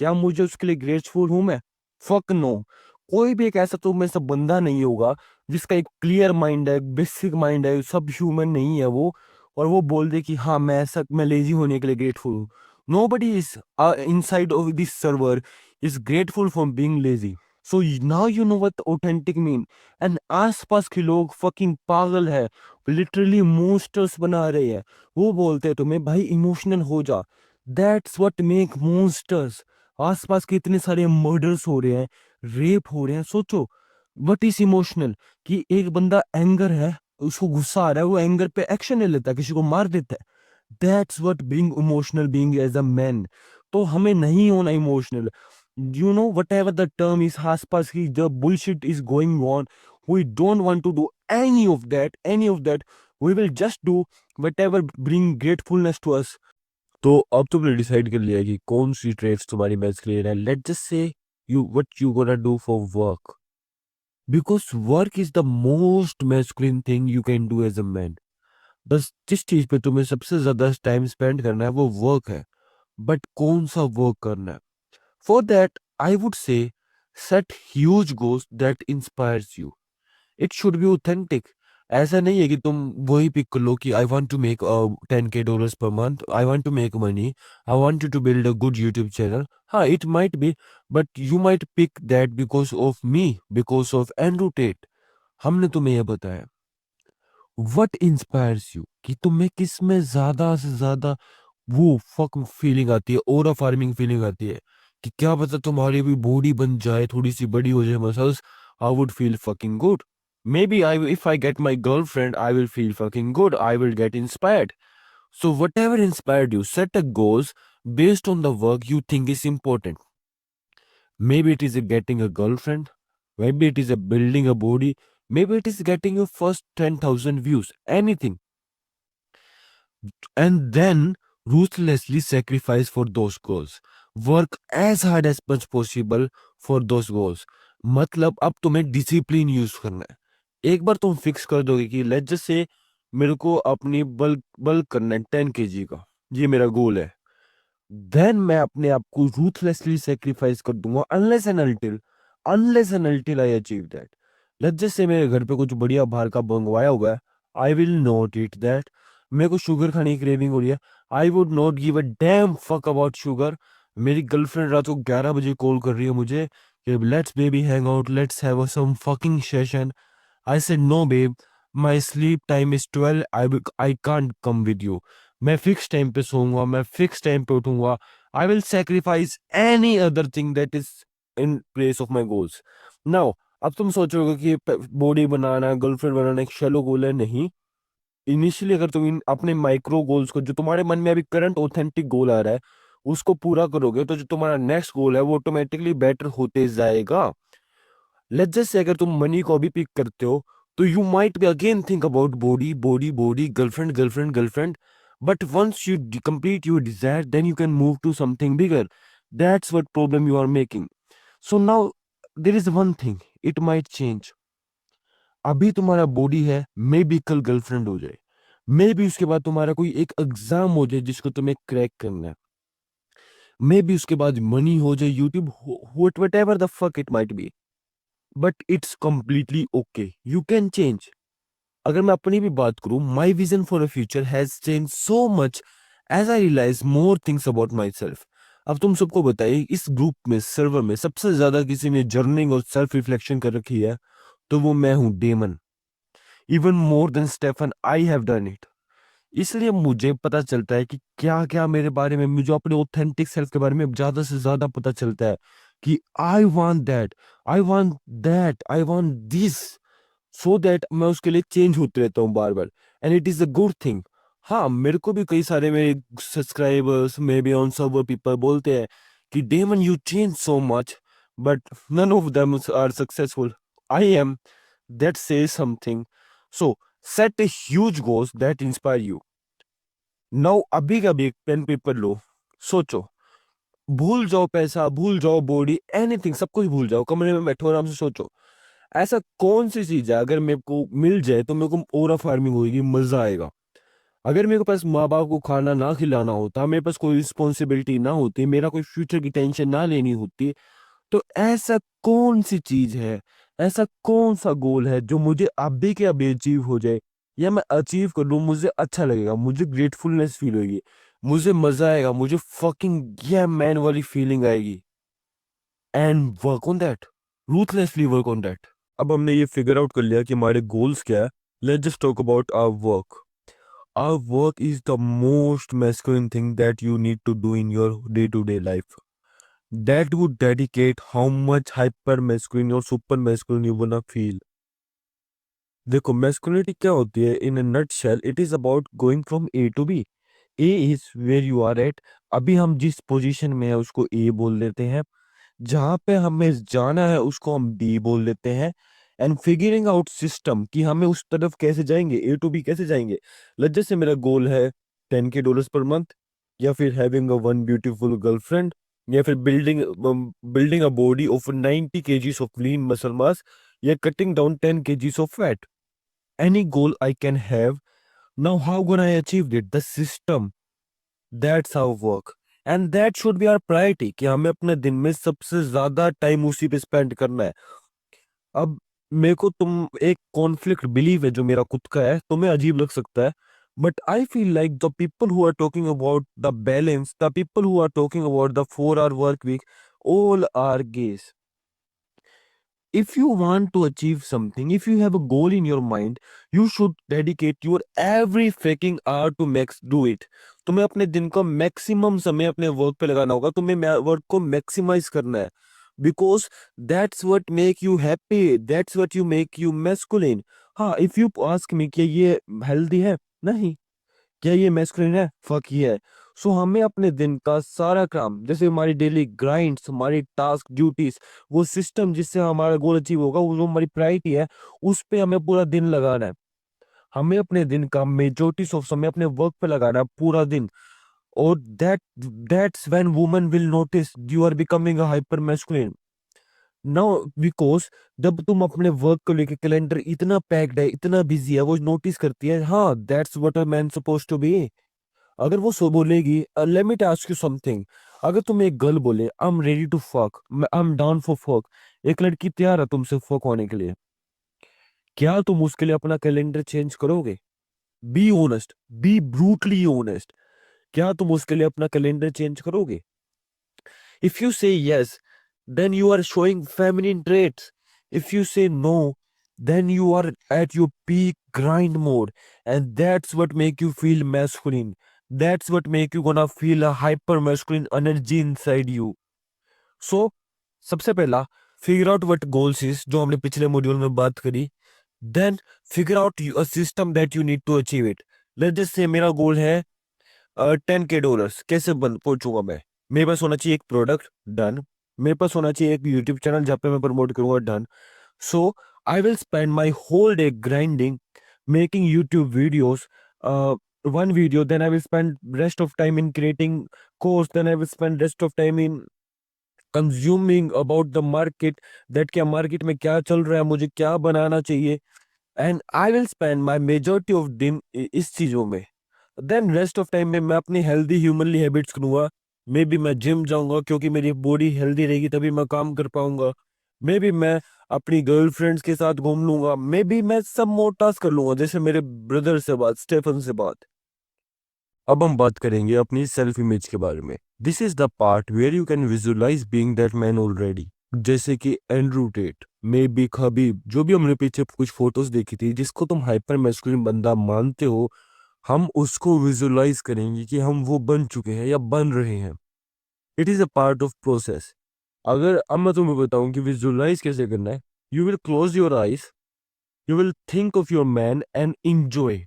क्या मुझे उसके लिए ग्रेटफुल हूं मैं? Fuck no. कोई भी एक ऐसा तो में सब बंदा नहीं होगा जिसका एक क्लियर माइंड है, बेसिक माइंड है, सब ह्यूमन नहीं है वो, और वो बोल दे कि हाँ मैं ऐसा, मैं लेजी होने के लिए ग्रेटफुल हूँ। Nobody is inside of this server is grateful for being lazy. So now you know what authentic mean. And आसपास के लोग फकिंग पागल है, लिटरली मोन्स्टर्स बना रहे हैं। वो बोलते हैं तुम्हें भाई इमोशनल हो जा, दैट्स व्हाट मेक मोन्स्टर्स। आसपास के इतने सारे मर्डर्स हो रहे हैं, रेप हो रहे हैं, सोचो व्हाट इज इमोशनल। कि एक बंदा एंगर है, उसको गुस्सा आ रहा है, वो एंगर पे एक्शन ले लेता है, किसी को मार देता है। That's what being emotional, being as a man. तो हमें नहीं होना emotional. You know, whatever the term is, आसपास की the bullshit is going on, we don't want to do any of that, any of that. We will just do whatever bring gratefulness to us. तो अब तुमने decide कर लिया कि कौन सी ट्रेड्स तुम्हारी मैस्कुलिन है। Let just say you what you gonna do for work, because work is the most masculine thing you can do as a man. बस जिस चीज पे तुम्हें सबसे ज्यादा टाइम स्पेंड करना है वो वर्क है, बट कौन सा वर्क करना है? For that, I would say set huge goals that inspires you. It should be authentic. ऐसा नहीं है कि तुम वही पिक कर लो कि आई want to make 10K per month, I want to make money, I want to build a good YouTube channel. हाँ it might be, but you might pick that because of me, because of Andrew Tate. हमने तुम्हें यह बताया what inspires you, कि तुम्हें किस में ज्यादा से ज्यादा वो फक फीलिंग आती है, ओरा फार्मिंग फीलिंग आती है, कि क्या पता तुम्हारी भी बॉडी बन जाए, थोड़ी सी बड़ी हो जाए muscles, I would feel fucking good. Maybe I if I get my girlfriend I will feel fucking good, I will get inspired. So whatever inspired you, set a goals based on the work you think is important. Maybe it is a getting a girlfriend, maybe it is a building a body, maybe it is getting your first 10,000 views, anything. And then ruthlessly sacrifice for those goals. Work as hard as much possible for those goals. मतलब अब तुम्हें discipline use करना है। एक बार तुम fix कर दोगे कि लेट्स जस्ट से मेरे को अपनी बल्क बल्क करना है 10 kg का, ये मेरा गोल है, देन मैं अपने आप को रूथलेसली सेक्रीफाइस कर दूंगा unless and until I achieve that. Let's just से मेरे घर पे कुछ बढ़िया बाहर का मंगवाया हुआ है, I will not eat that. मेरे को शुगर खाने की क्रेविंग हो रही है, I would not give a damn fuck about sugar. मेरी गर्लफ्रेंड रात को 11 बजे कॉल कर रही है मुझे कि let's baby hang out, let's have some fucking session. I said, no, babe, my sleep time is 12. I can't come with you. मैं फिक्स टाइम पे सोऊंगा, मैं फिक्स टाइम पे उठूंगा। I will sacrifice any other thing that is in place of my goals. Now अब तुम सोचोगे कि बॉडी बनाना, गर्लफ्रेंड बनाना एक शैलो गोल है, नहीं। इनिशियली अगर तुम इन अपने माइक्रो गोल्स को, जो तुम्हारे मन में अभी करंट ऑथेंटिक गोल आ रहा है, उसको पूरा करोगे तो जो तुम्हारा नेक्स्ट गोल है वो ऑटोमेटिकली बेटर होते जाएगा। लेट्स जस्ट से अगर तुम मनी को अभी पिक करते हो तो you might be again think about body body body, girlfriend girlfriend girlfriend, but once you complete your desire then you can move to something bigger. That's what problem you are making. So now there is one thing, it might change. अभी तुम्हारा body है, may be कल girlfriend हो जाए, may be उसके बाद तुम्हारा कोई एक एग्जाम हो जाए जिसको तुम्हें क्रैक करना है, मे बी उसके बाद मनी हो जाए, YouTube, whatever the fuck it might be, but it's completely okay, you can change. अगर मैं अपनी भी बात करूं, my vision for a future has change so much as I realize more things about myself. अब तुम सबको बताइए, इस ग्रुप में, सर्वर में सबसे ज्यादा किसी ने जर्निंग और सेल्फ रिफ्लेक्शन कर रखी है तो वो मैं हूं, Damon. Even more than Stefan I have done it. इसलिए मुझे पता चलता है कि क्या क्या मेरे बारे में, मुझे अपने ऑथेंटिक सेल्फ के बारे में ज्यादा से ज्यादा पता चलता है कि I want that, I want that, I want this, so that मैं उसके लिए चेंज होते रहता हूँ बार बार, and it is a good thing. हाँ मेरे को भी कई सारे मेरे subscribers, may be on server people बोलते हैं कि damn you change so much, but none of them are successful. I am, that says something. So set a huge goals that inspire you. Now अभी का भी एक pen paper लो, सोचो भूल जाओ पैसा, भूल जाओ बॉडी, एनीथिंग, सब कुछ भूल जाओ, कमरे में बैठो आराम से सोचो ऐसा कौन सी चीज है अगर मेरे को मिल जाए तो मेरे को ओरा फार्मिंग होगी, मजा आएगा। अगर मेरे पास माँ बाप को खाना ना खिलाना होता, मेरे पास कोई रिस्पॉन्सिबिलिटी ना होती, मेरा कोई फ्यूचर की टेंशन ना लेनी होती, तो ऐसा कौन सी चीज है, ऐसा कौन सा गोल है जो मुझे अभी के अभी अचीव हो जाए, या मैं अचीव कर लूं, मुझे अच्छा लगेगा, मुझे ग्रेटफुलनेस फील होगी, मुझे मजा आएगा, मुझे फकिंग या मैन वाली फीलिंग आएगी, and work on that, ruthlessly work on that. अब हमने ये फिगर आउट कर लिया कि हमारे गोल्स क्या है। Let's just talk about our work. Our work is the most masculine thing that you need to do in your day to day life, that would dedicate how much hyper masculine or super masculine you wanna feel। देखो masculinity क्या होती है, in a nutshell it is about going from A to B। A is where you are at, अभी हम जिस position में है उसको A बोल देते हैं, जहाँ पे हमें जाना है उसको हम B बोल देते हैं, एंड फिगरिंग आउट सिस्टम कि हमें उस तरफ कैसे जाएंगे, A to B कैसे जाएंगे। जैसे मेरा गोल है $10K पर मंथ, या फिर having a one beautiful girlfriend, या फिर building a body of 90 kgs of lean muscle mass, या cutting down 10 kgs of fat. Any goal I can have, now how gonna I achieve it, the system, that's how work, and that should be our priority कि हमें अपने दिन में सबसे ज्यादा time उसी पे स्पेंड करना है। अब मेरे को तुम एक कॉन्फ्लिक्ट बिलीव है जो मेरा खुद का है, तुम्हें अजीब लग सकता है, but I feel like the people who are talking about the balance, the people who are talking about the 4 hour work week, all are gays। If you want to achieve something, if you have a goal in your mind, you should dedicate your every freaking hour to max do it। तुम्हें अपने दिन का maximum समय अपने work पे लगाना होगा, तुम्हें वर्क को मैक्सिमाइज करना है, because that's what make you happy, that's what you make you masculine. हाँ, इफ यू आस्क मी कि ये हेल्दी है, नहीं। क्या ये मैस्कुलिन है? फक ये है। सो हमें अपने दिन का सारा काम, जैसे हमारी डेली ग्राइंड्स, हमारी टास्क ड्यूटीज, वो सिस्टम जिससे हमारा गोल अचीव होगा, वो जो हमारी प्रायोरिटी है, उस पे हमें पूरा दिन लगाना है। हमें अपने दिन का मेजोरिटी ऑफ समय अपने वर्क पे लगाना है, पूरा दिन। और that's when women will notice you are becoming a hyper masculine. Now because जब तुम अपने वर्क को लेके कैलेंडर इतना पैक्ड है, इतना बिजी है, वो नोटिस करती है, हाँ that's what a man suppose to be. अगर वो सो बोलेगी, let me ask you something, अगर तुम एक गर्ल बोले I am ready to fuck, I am down for fuck, एक लड़की तैयार है तुमसे फक होने के लिए, क्या तुम उसके लिए अपना कैलेंडर चेंज करोगे? Be honest, be brutally honest, क्या तुम उसके लिए अपना कैलेंडर चेंज करोगे? If you say yes, then you are showing feminine traits. If you say no, then you are at your peak grind mode, and that's what make you feel masculine, that's what make you gonna feel a hyper masculine energy inside you। so सबसे पहला, figure out what goals is, जो हमने पिछले module में बात करी। then figure out a system that you need to achieve it। let's just say मेरा गोल है $10K, कैसे बन पहुंचूंगा मैं? मेरे पास होना चाहिए एक प्रोडक्ट, डन। मेरे पास होना चाहिए एक यूट्यूब चैनल जहाँ पे मैं प्रमोट करूंगा, done. So I will spend my whole day grinding, making YouTube videos. One video, then I will spend rest of time in creating course. Then I will spend rest of time in consuming about the market. That क्या market में क्या चल रहा है, मुझे क्या बनाना चाहिए, and I will spend my majority of दिन इस चीजों में। देन रेस्ट ऑफ टाइम में मैं अपनी हेल्दी ह्यूमनली हैबिट्स करूंगा। मे बी मैं जिम जाऊंगा क्योंकि मेरी बॉडी हेल्दी रहेगी तभी मैं काम कर पाऊंगा। मे बी मैं अपनी गर्लफ्रेंड्स के साथ घूम लूंगा। मे बी मैं सब मोर टास्क कर लूंगा, जैसे मेरे ब्रदर से बात, स्टेफन से बात। अब हम बात करेंगे अपनी सेल्फ इमेज के बारे में। This is the part where you can visualize being that man already. जैसे कि Andrew Tate, maybe Khabib, जो भी हमने पीछे कुछ फोटोज देखी थी जिसको तुम हाइपर मैस्कुलिन बंदा मानते हो, हम उसको विजुअलाइज करेंगे कि हम वो बन चुके हैं या बन रहे हैं। It is a part of process. अगर अब मैं तुम्हें बताऊं कि विजुअलाइज कैसे करना है, you will close your eyes, you will think of your man and enjoy,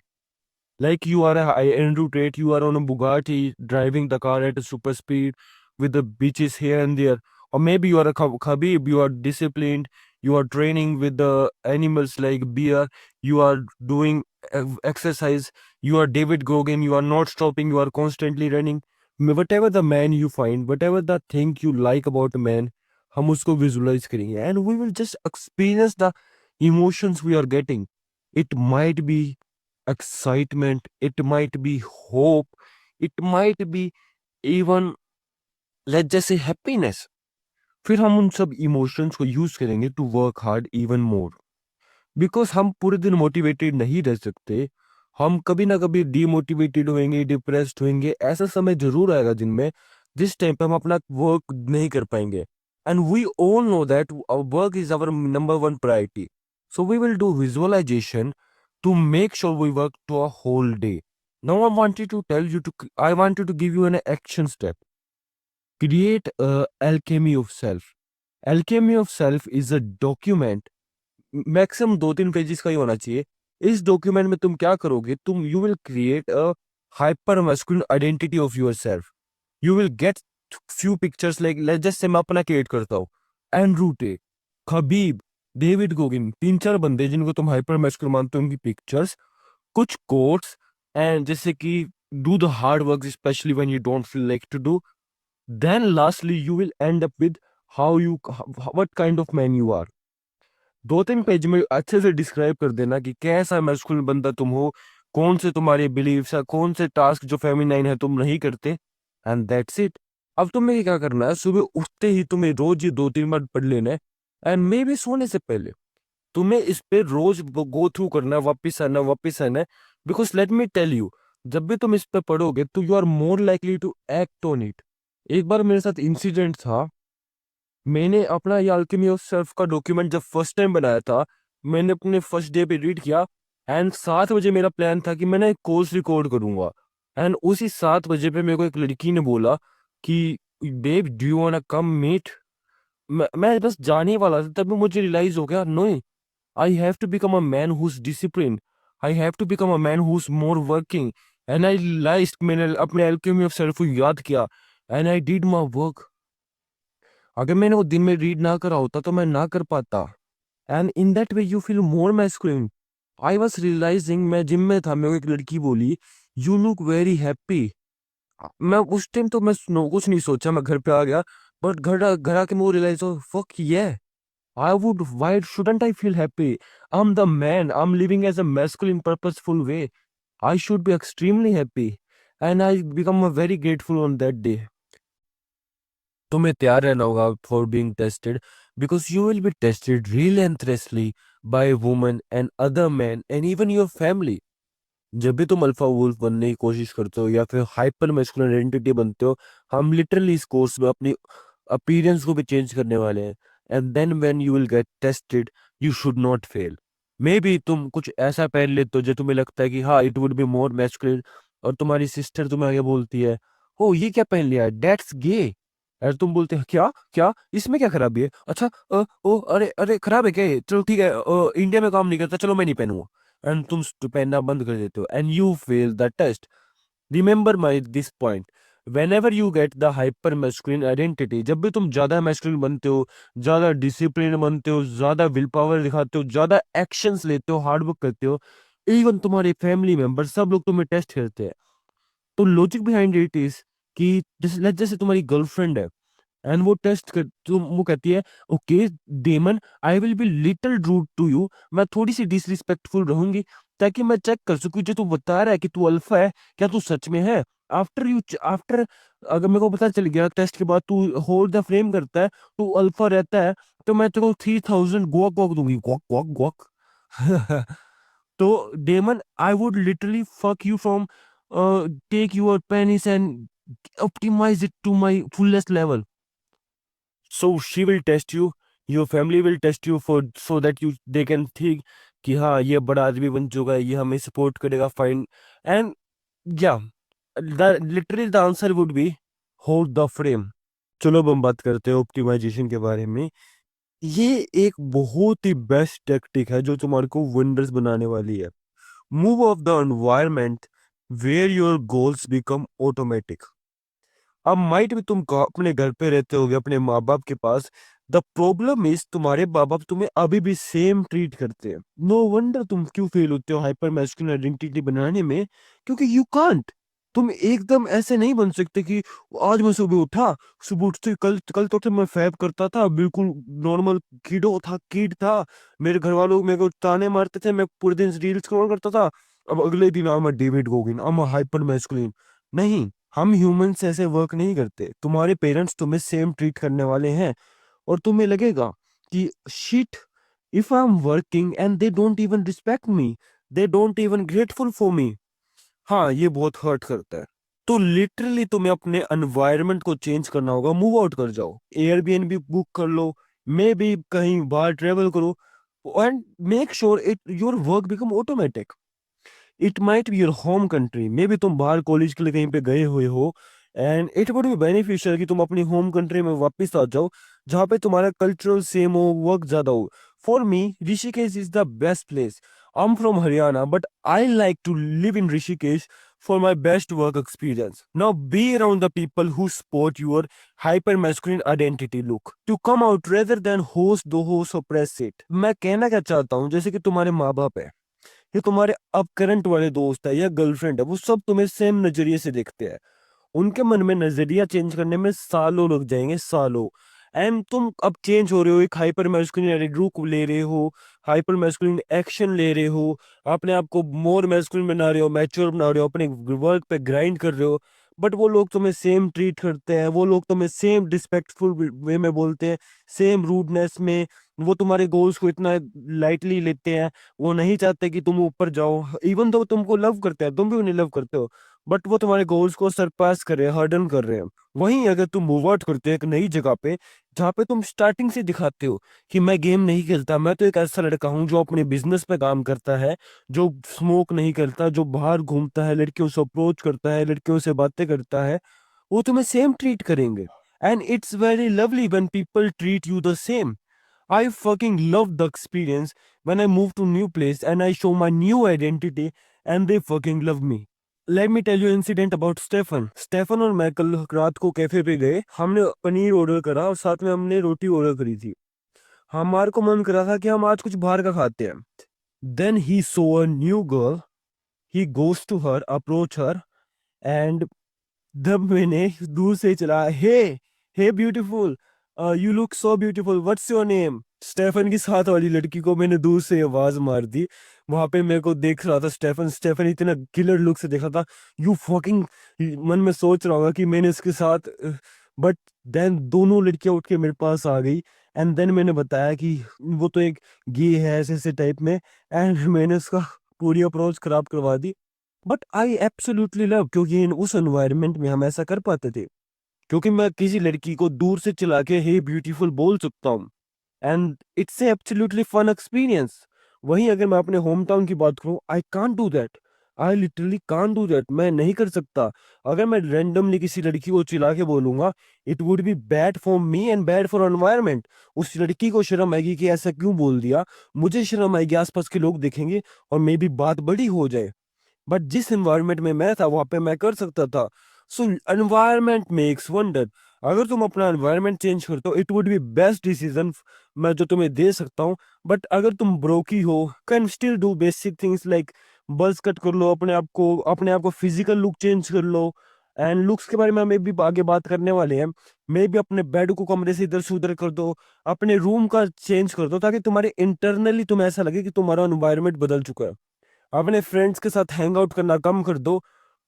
like you are a Andrew Tate, you are on a Bugatti driving the car at a super speed with the beaches here and there. Or maybe you are a Khabib, you are disciplined, you are training with the animals like bear, you are doing exercise, you are David Goggin, you are not stopping, you are constantly running. whatever the man you find, whatever the thing you like about a man, हम उसको visualize करेंगे and we will just experience the emotions we are getting. It might be excitement, it might be hope, it might be even, let's just say, happiness. फिर हम उन सब emotions को use करेंगे to work hard even more, because हम पूरे दिन motivated नहीं रह सकते। हम कभी ना कभी डीमोटिवेटेड होंगे, डिप्रेस्ड होंगे। ऐसा समय जरूर आएगा दिन में जिस टाइम पे हम अपना वर्क नहीं कर पाएंगे, and we all know that work is our number one priority. So we will do visualization to make sure we work to a whole day. Now I wanted to tell you to, I wanted to give you an action step. Create a alchemy of self. Alchemy of self is a document, maximum 2-3 pages का ही होना चाहिए। इस document में तुम क्या करोगे, तुम you will create a hyper masculine identity of yourself. You will gate few pictures, like let's just से मैं अपना क्रिएट करता हूँ, एंड्रू टेट, खबीब, डेविड गोगिन, 3-4 बंदे जिनको तुम हाइपर मैस्कुलिन मानते हो, उनकी पिक्चर्स, कुछ कोट्स, एंड जैसे कि do the hard work specially when you don't feel like to do. Then lastly you will end up with how you, what kind of man you are. 2-3 page में अच्छे से describe कर देना कि कैसा masculine बंदा तुम हो, कौन से तुम्हारे बिलीव्स है, कौन से टास्क जो फेमिनाइन है तुम नहीं करते, एंड दैट्स इट। अब तुम्हें क्या करना है, सुबह उठते ही तुम्हें रोज ये 2-3 बार पढ़ लेना है, एंड मे भी सोने से पहले तुम्हें इस पे रोज गो थ्रू करना है, वापिस आना है, because let me tell you, जब भी तुम इस पे पढ़ोगे तो you are more likely to act on it. एक बार मेरे साथ इंसिडेंट था, मैंने अपना ये अल्केमी ऑफ सेल्फ का डॉक्यूमेंट जब फर्स्ट टाइम बनाया था, मैंने अपने फर्स्ट डे पे रीड किया, एंड 7 बजे मेरा प्लान था कि मैंने एक कोर्स रिकॉर्ड करूंगा। एंड उसी 7 बजे पे मेरे को एक लड़की ने बोला कि babe do you want come meet. मैं बस जाने ही वाला था, तभी मुझे रियलाइज हो गया, no, I have to become a man who is discipline, I have to become a man who is more working. And I realized, मैंने अपने अल्केमी ऑफ सेल्फ को याद किया, and I did my work. अगर मैंने वो दिन में रीड ना करा होता तो मैं ना कर पाता, and in that way you feel more masculine. I was realizing, मैं जिम में था, मेरे को एक लड़की बोली यू लुक वेरी हैप्पी। मैं उस टाइम तो मैं कुछ नहीं सोचा, मैं घर पे आ गया, बट घर घर आके मैं रियलाइज हो, फक ये, I would, why shouldn't I feel happy? I am the man, I am living as a masculine purposeful way, I should be extremely happy, and I become very grateful on that day. तुम्हें तैयार रहना होगा for being tested, because you will be tested relentlessly by woman and other man and even your family. जब भी तुम alpha wolf बनने की कोशिश करते हो या फिर हाइपर मैस्कुलिन आइडेंटिटी बनते हो, हम लिटरली इस कोर्स में अपनी अपीयरेंस को भी चेंज करने वाले हैं, and then when you will get tested you should not fail. Maybe तुम कुछ ऐसा पहन लेते हो जो तुम्हें लगता है कि हाँ it would be more masculine, और तुम्हारी सिस्टर तुम्हें आगे बोलती है, ओ ये क्या पहन लिया है, दैट्स गे। और तुम बोलते हैं क्या क्या, इसमें क्या खराबी है, अच्छा ओ अरे अरे खराब है क्या ये? चलो ठीक है, इंडिया में काम नहीं करता, चलो मैं नहीं पहनूंगा, एंड तुम पहनना बंद कर देते हो, and you fail the test. Remember my this point, whenever you get the hyper masculine identity, जब भी तुम ज्यादा मैस्कुलिन बनते हो, ज्यादा डिसिप्लिन बनते हो, ज्यादा विल पावर दिखाते हो, ज्यादा एक्शंस लेते हो, हार्ड वर्क करते हो, इवन तुम्हारे फैमिली मेंबर सब लोग तुम्हें टेस्ट करते हैं। तो लॉजिक बिहाइंड इट इज कि जैसे तुम्हारी गर्लफ्रेंड है, एंड वो टेस्ट कर, तो वो कहती है, okay Damon, I will be little rude to you, मैं थोड़ी सी डिसरिस्पेक्टफुल रहूंगी ताकि मैं चेक कर सकूं जो तू बता रहा है कि तू अल्फा है, क्या तू सच में है? आफ्टर अगर मेरे को पता चल गया टेस्ट के बाद तू होल्ड द फ्रेम करता है, तू अल्फा रहता है, तो मैं तेरे को 3000 गुआक गुआक दूंगी, गुआक गुआक गुआक। तो Damon, I would literally fuck you from, take your penis and optimize it to my fullest level. So she will test you, your family will test you for, so that you they can think कि हाँ ये बड़ा आदमी बन चुका है, ये हमें सपोर्ट करेगा, फाइन, एंड या the literally the answer would be hold the frame. चलो अब हम बात करते हैं ऑप्टिमाइजेशन के बारे में। ये एक बहुत ही बेस्ट टेक्टिक है जो तुम्हारे को वंडर्स बनाने वाली है। Move of the environment where your goals become automatic. अब माइट भी तुम अपने घर पे रहते होगे अपने माँ बाप के पास, द प्रॉब्लम इज तुम्हारे माँ बाप तुम्हें अभी भी सेम ट्रीट करते हैं। नो वंडर तुम क्यों फेल होते हो हाइपर मैस्कुलिन आइडेंटिटी बनाने में, क्योंकि यू कांट। तुम एकदम ऐसे नहीं बन सकते कि आज मैं सुबह उठते कल कल तो मैं फैब करता था, बिल्कुल नॉर्मल किड था। मेरे घर वालों मेरे को ताने मारते थे, मैं पूरे दिन रील्स स्क्रॉल करता था। अब अगले दिन I'm a David Goggins, I'm a hyper masculine. नहीं, हम ह्यूमंस ऐसे वर्क नहीं करते। तुम्हारे पेरेंट्स तुम्हें सेम ट्रीट करने वाले हैं, और तुम्हें लगेगा कि shit, if I am working and they don't even respect me, they don't even grateful for me. हाँ, ये बहुत हर्ट करता है। तो लिटरली तुम्हें अपने एनवायरनमेंट को चेंज करना होगा, मूव आउट कर जाओ, एयरबीएनबी बुक कर लो, मे भी कहीं बाहर ट्रेवल करो, and make sure it your work become automatic. It might be your home country, may be तुम बाहर कॉलेज के लिए कहीं पे गए हुए हो, and it would be beneficial कि तुम अपनी होम कंट्री में वापस आ जाओ, जहाँ पे तुम्हारा कल्चरल सेम हो, वर्क ज्यादा हो। For me Rishikesh is the best place. I am from Haryana, but I like to live in Rishikesh for my best work experience. Now be around the people who support your hyper masculine identity look to come out rather than host the host suppress it. मैं कहना क्या चाहता हूँ, जैसे कि तुम्हारे माँ बाप है, ये तुम्हारे अब करंट वाले दोस्त है या गर्लफ्रेंड है, वो सब तुम्हें सेम नजरिए से देखते हैं। उनके मन में नजरिया चेंज करने में सालों लग जाएंगे, सालों। एंड तुम अब चेंज हो रहे हो, एक हाइपर मैस्कुलिन रूप ले रहे हो, हाइपर मैस्कुलिन एक्शन ले रहे हो, अपने आप को मोर मैस्कुलिन बना रहे हो, मैच्योर बना रहे हो, अपने वर्क पे ग्राइंड कर रहे हो। बट वो लोग तुम्हें सेम ट्रीट करते हैं, वो लोग तुम्हें सेम डिसपेक्टफुल वे में बोलते हैं, सेम रूडनेस में। वो तुम्हारे गोल्स को इतना लाइटली लेते हैं, वो नहीं चाहते कि तुम ऊपर जाओ, इवन तो तुमको लव करते हैं, तुम भी उन्हें लव करते हो, बट वो तुम्हारे गोल्स को सरपास कर रहे हैं, हर्डन कर रहे हैं। वहीं अगर तुम मूव आउट करते हो एक नई जगह पे, जहाँ पे तुम स्टार्टिंग से दिखाते हो कि मैं गेम नहीं खेलता, मैं तो एक ऐसा लड़का हूँ जो अपने बिजनेस पे काम करता है, जो स्मोक नहीं करता, जो बाहर घूमता है, लड़कियों से अप्रोच करता है, लड़कियों से बातें करता है, वो तुम्हें सेम ट्रीट करेंगे। And it's very lovely when people treat you the same. I fucking love the experience when I move to new place and I show my new identity and they fucking love me. Let me tell you incident about Stefan. Stefan और मैं कल रात को cafe पे गए, हमने paneer order करा और साथ में हमने रोटी ऑर्डर करी थी। हमारे को मन कर रहा था कि हम आज कुछ बाहर का खाते हैं। Then he saw a new girl. He goes to her, approach her, and जब मैंने दूर से चला, hey beautiful, you look so beautiful, what's your name. Stefan की साथ वाली लड़की को मैंने दूर से आवाज मार दी। वहां पे मेरे को देख रहा था स्टेफन, स्टेफन इतना किलर लुक से देखा था, यू फकिंग। मन में सोच रहा होगा कि मैंने इसके साथ, बट देन दोनों लड़कियां उठ के मेरे पास आ गई। एंड देन मैंने बताया कि वो तो एक गे है, ऐसे ऐसे टाइप में, एंड मैंने उसका पूरी अप्रोच खराब करवा दी। बट आई एब्सोल्युटली लव, क्योंकि उस एनवायरनमेंट में हम ऐसा कर पाते थे, क्योंकि मैं किसी लड़की को दूर से चिल्ला के हे ब्यूटीफुल बोल सकता हूँ, and it's absolutely fun experience. वहीं अगर मैं अपने होम टाउन की बात करूँ, I can't do that. I literally can't do that, मैं नहीं कर सकता। अगर मैं रैंडमली किसी लड़की को चिल्ला के बोलूंगा, it would be bad for me and bad for environment. उस लड़की को शर्म आएगी कि ऐसा क्यों बोल दिया, मुझे शर्म आएगी, आसपास के लोग देखेंगे, और मे बी बात बड़ी हो जाए। बट जिस एनवायरनमेंट में मैं था, वहां पे मैं कर सकता था। सो एनवायरनमेंट मेक्स वंडर। अगर तुम अपना एनवायरनमेंट चेंज करते हो, it would B best decision मैं जो तुम्हें दे सकता हूँ। बट अगर तुम ब्रोकी हो, can still do basic things like balls cut कर लो, अपने आप को फिजिकल लुक चेंज कर लो। एंड लुक्स के बारे में हम भी आगे बात करने वाले हैं। मे भी अपने बेड को कमरे से इधर से उधर कर दो, अपने रूम का चेंज कर दो, ताकि तुम्हारे इंटरनली तुम्हें ऐसा लगे कि तुम्हारा एनवायरनमेंट बदल चुका है। अपने फ्रेंड्स के साथ हैंग आउट करना कम कर दो,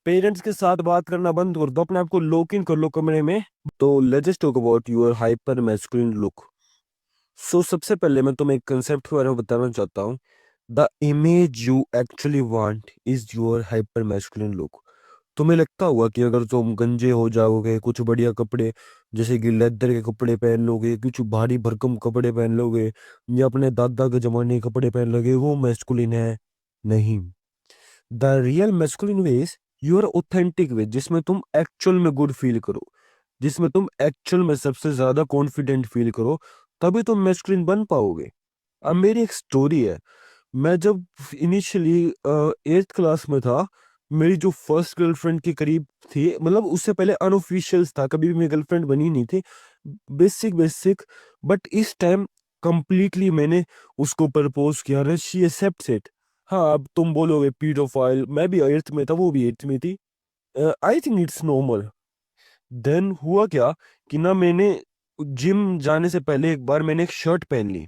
पेरेंट्स के साथ बात करना बंद कर दो, अपने आप को लॉक इन कर लो कमरे में। तो let's talk about your hyper masculine look. So सबसे पहले मैं तुम्हें एक कंसेप्ट के बारे में बताना चाहता हूँ। The image you actually want is your hyper masculine look. तुम्हें लगता होगा कि अगर तुम गंजे हो जाओगे, कुछ बढ़िया कपड़े जैसे कि लेदर के कपड़े पहन लोगे, कुछ भारी भरकम कपड़े पहन लोगे, या अपने दादा के जमाने के कपड़े पहन लोगे, वो मैस्कुलिन है। नहीं, the real masculine way is your authentic way, जिसमें तुम एक्चुअल में गुड फील करो, जिसमें तुम एक्चुअल में सबसे ज्यादा कॉन्फिडेंट फील करो, तभी तुम मैस्कुलिन बन पाओगे। अब मेरी एक स्टोरी है। मैं जब इनिशियली 8th क्लास में था, मेरी जो फर्स्ट गर्लफ्रेंड के करीब थी, मतलब उससे पहले अनऑफिशियल था, कभी भी मेरी गर्लफ्रेंड बनी नहीं थी, बेसिक बेसिक। बट इस टाइम कंप्लीटली मैंने उसको प्रपोज किया, शी एक्सेप्ट्स इट। हाँ, अब तुम बोलोगे पीडोफाइल, मैं भी 8th में था, वो भी 8th में थी। I think it's normal. Then हुआ क्या कि ना मैंने जिम जाने से पहले एक बार मैंने एक शर्ट पहन ली।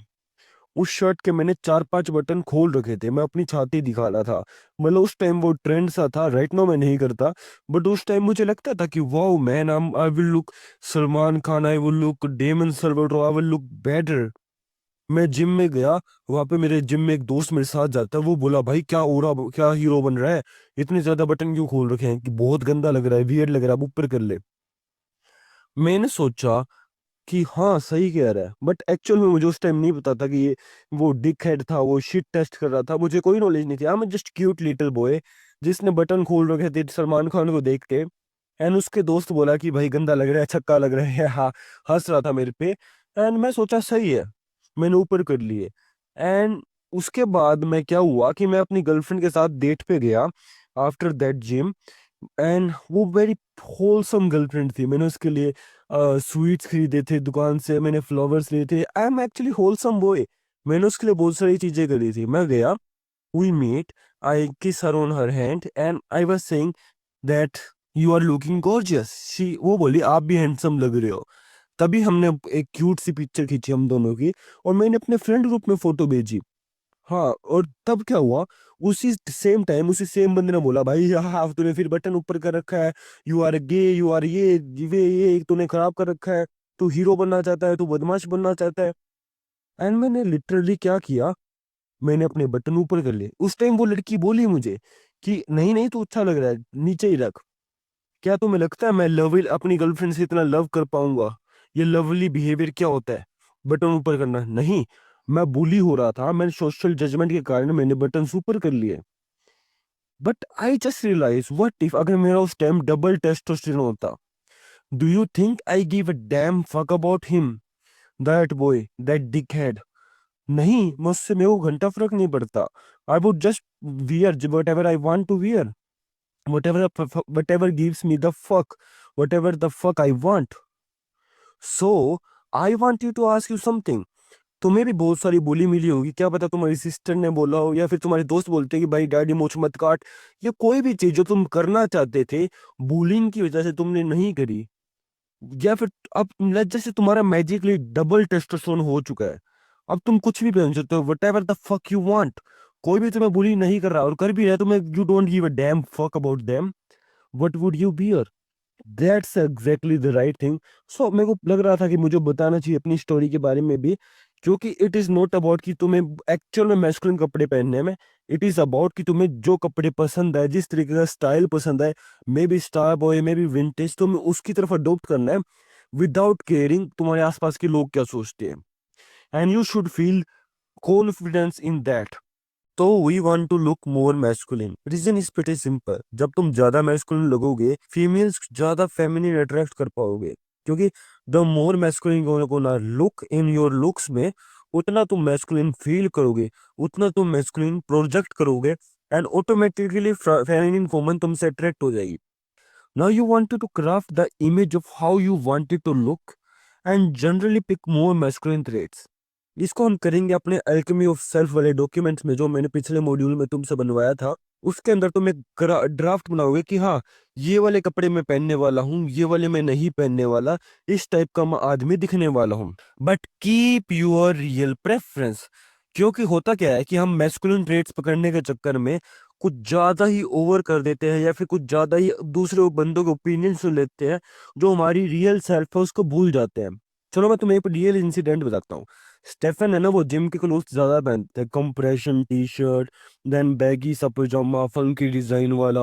उस शर्ट के मैंने 4-5 बटन खोल रखे थे, मैं अपनी छाती दिखा रहा था। मतलब उस टाइम वो ट्रेंड सा था, राइट नाउ मैं नहीं करता, बट उस टाइम मुझे लगता था कि wow man, I will look Salman Khan, I will look Damon Salvatore, I will look better. मैं जिम में गया, वहां पे मेरे जिम में एक दोस्त मेरे साथ जाता है, वो बोला भाई क्या ओरा, क्या हीरो बन रहा है, इतने ज्यादा बटन क्यों खोल रखे हैं, कि बहुत गंदा लग रहा है, वियर्ड लग रहा है, अब ऊपर कर ले। मैंने सोचा कि हाँ सही कह रहा है, बट एक्चुअल में मुझे उस टाइम नहीं पता था कि ये वो डिक हेड था, वो शिट टेस्ट कर रहा था, मुझे कोई नॉलेज नहीं थी। I am just cute little boy जिसने बटन खोल रखे थे सलमान खान को देख के। एंड उसके दोस्त बोला कि भाई गंदा लग रहा है, छक्का लग रहा है, हाँ, हंस रहा था मेरे पे। एंड मैं सोचा सही है, मैंने ऊपर कर लिए। एंड उसके बाद मैं क्या हुआ कि मैं अपनी गर्लफ्रेंड के साथ डेट पे गया आफ्टर दैट जिम। एंड वो वेरी होलसम गर्लफ्रेंड थी, मैंने उसके लिए स्वीट्स खरीदे थे दुकान से, मैंने फ्लावर्स लिए थे, I am actually wholesome boy. मैंने उसके लिए बहुत सारी चीजें करी थी। मैं गया, we meet, I kiss her on her hand and I was saying that you are looking gorgeous. She वो बोली आप भी हैंडसम लग रहे हो। तभी हमने एक क्यूट सी पिक्चर खींची हम दोनों की, और मैंने अपने फ्रेंड ग्रुप में फोटो भेजी। हाँ, और तब क्या हुआ, उसी सेम टाइम उसी सेम बंदे ने बोला भाई हाँ तूने फिर बटन ऊपर कर रखा है, you are gay, you are ये तूने खराब कर रखा है, तू हीरो बनना चाहता है, तू बदमाश बनना चाहता है। एंड मैंने लिटरली क्या किया, मैंने अपने बटन ऊपर कर लिए। उस टाइम वो लड़की बोली मुझे कि नहीं नहीं तू अच्छा लग रहा है, नीचे ही रख। क्या तुम्हें लगता है मैं लव अपनी गर्लफ्रेंड से इतना लव कर पाऊंगा? ये लवली बिहेवियर क्या होता है, बटन ऊपर करना? नहीं, मैं बुली हो रहा था, मैंने सोशल जजमेंट के कारण मैंने बटन ऊपर कर लिए। But I just realize what if अगर मेरा उस टाइम डबल टेस्टोस्टेरोन होता, do you think I give a damn fuck about him, that boy, that dick head? नहीं, मुझसे मेरे को घंटा फर्क नहीं पड़ता। I would just wear whatever I want to wear, whatever gives me the fuck, whatever the fuck I want. So I want you to ask you something. तुम्हें भी बहुत सारी बोली मिली होगी, क्या पता तुम्हारी सिस्टर ने बोला हो, या फिर तुम्हारे दोस्त बोलते हैं कि भाई डैडी मूछ मत काट, या कोई भी चीज जो तुम करना चाहते थे, बुलिंग की वजह से तुमने नहीं करी। या फिर अब जैसे तुम्हारा मैजिकली डबल टेस्टोस्टेरोन हो चुका है, अब तुम कुछ भी पहन सकते हो, what ever the fuck you want. कोई भी तुम्हें बुली नहीं कर रहा, और कर भी रहा है तुम्हें, you don't give a damn fuck about them, what would you bear? That's exactly the right thing. So मेरे को लग रहा था कि मुझे बताना चाहिए अपनी स्टोरी के बारे में भी, क्योंकि इट इज नॉट अबाउट कि तुम्हें एक्चुअल में मैस्कुलिन कपड़े पहनने में, इट इज अबाउट कि तुम्हें जो कपड़े पसंद है, जिस तरीके का स्टाइल पसंद है, may be star boy, may be vintage, तुम्हें उसकी तरफ अडोप्ट करना है, विदाउट केयरिंग तुम्हारे आसपास के लोग क्या सोचते हैं। And you should feel confidence in that. तो we want to look more masculine, reason is pretty simple. जब तुम ज्यादा मैस्कुलिन लगोगे, फीमेल्स ज्यादा फेमिनिन अट्रैक्ट कर पाओगे, क्योंकि the more masculine you gonna look in your looks में, उतना तुम मैस्कुलिन फील करोगे, उतना तुम मैस्कुलिन प्रोजेक्ट करोगे, एंड ऑटोमेटिकली फेमिनिन वुमन तुमसे अट्रैक्ट हो जाएगी। Now you wanted to craft the image of how you wanted to look and generally pick more masculine traits. इसको हम करेंगे अपने अल्केमी ऑफ सेल्फ वाले डॉक्यूमेंट्स में, जो मैंने पिछले मॉड्यूल में तुमसे बनवाया था। उसके अंदर तुम एक ड्राफ्ट बनाओगे कि हाँ, ये वाले कपड़े मैं पहनने वाला हूँ, ये वाले मैं नहीं पहनने वाला, इस टाइप का मैं आदमी दिखने वाला हूँ। But keep your real preference. क्योंकि होता क्या है कि हम मैस्कुलिन ट्रेट्स पकड़ने के चक्कर में कुछ ज्यादा ही ओवर कर देते हैं, या फिर कुछ ज्यादा ही दूसरे बंदों के ओपिनियन सुन लेते हैं, जो हमारी रियल सेल्फ है उसको भूल जाते हैं। चलो मैं तुम्हें एक रियल इंसिडेंट बताता हूँ। स्टेफन है ना, वो जिम के क्लोथ ज्यादा पहनते हैं, compression T shirt, then baggy सा पजामा फंकी डिजाइन वाला,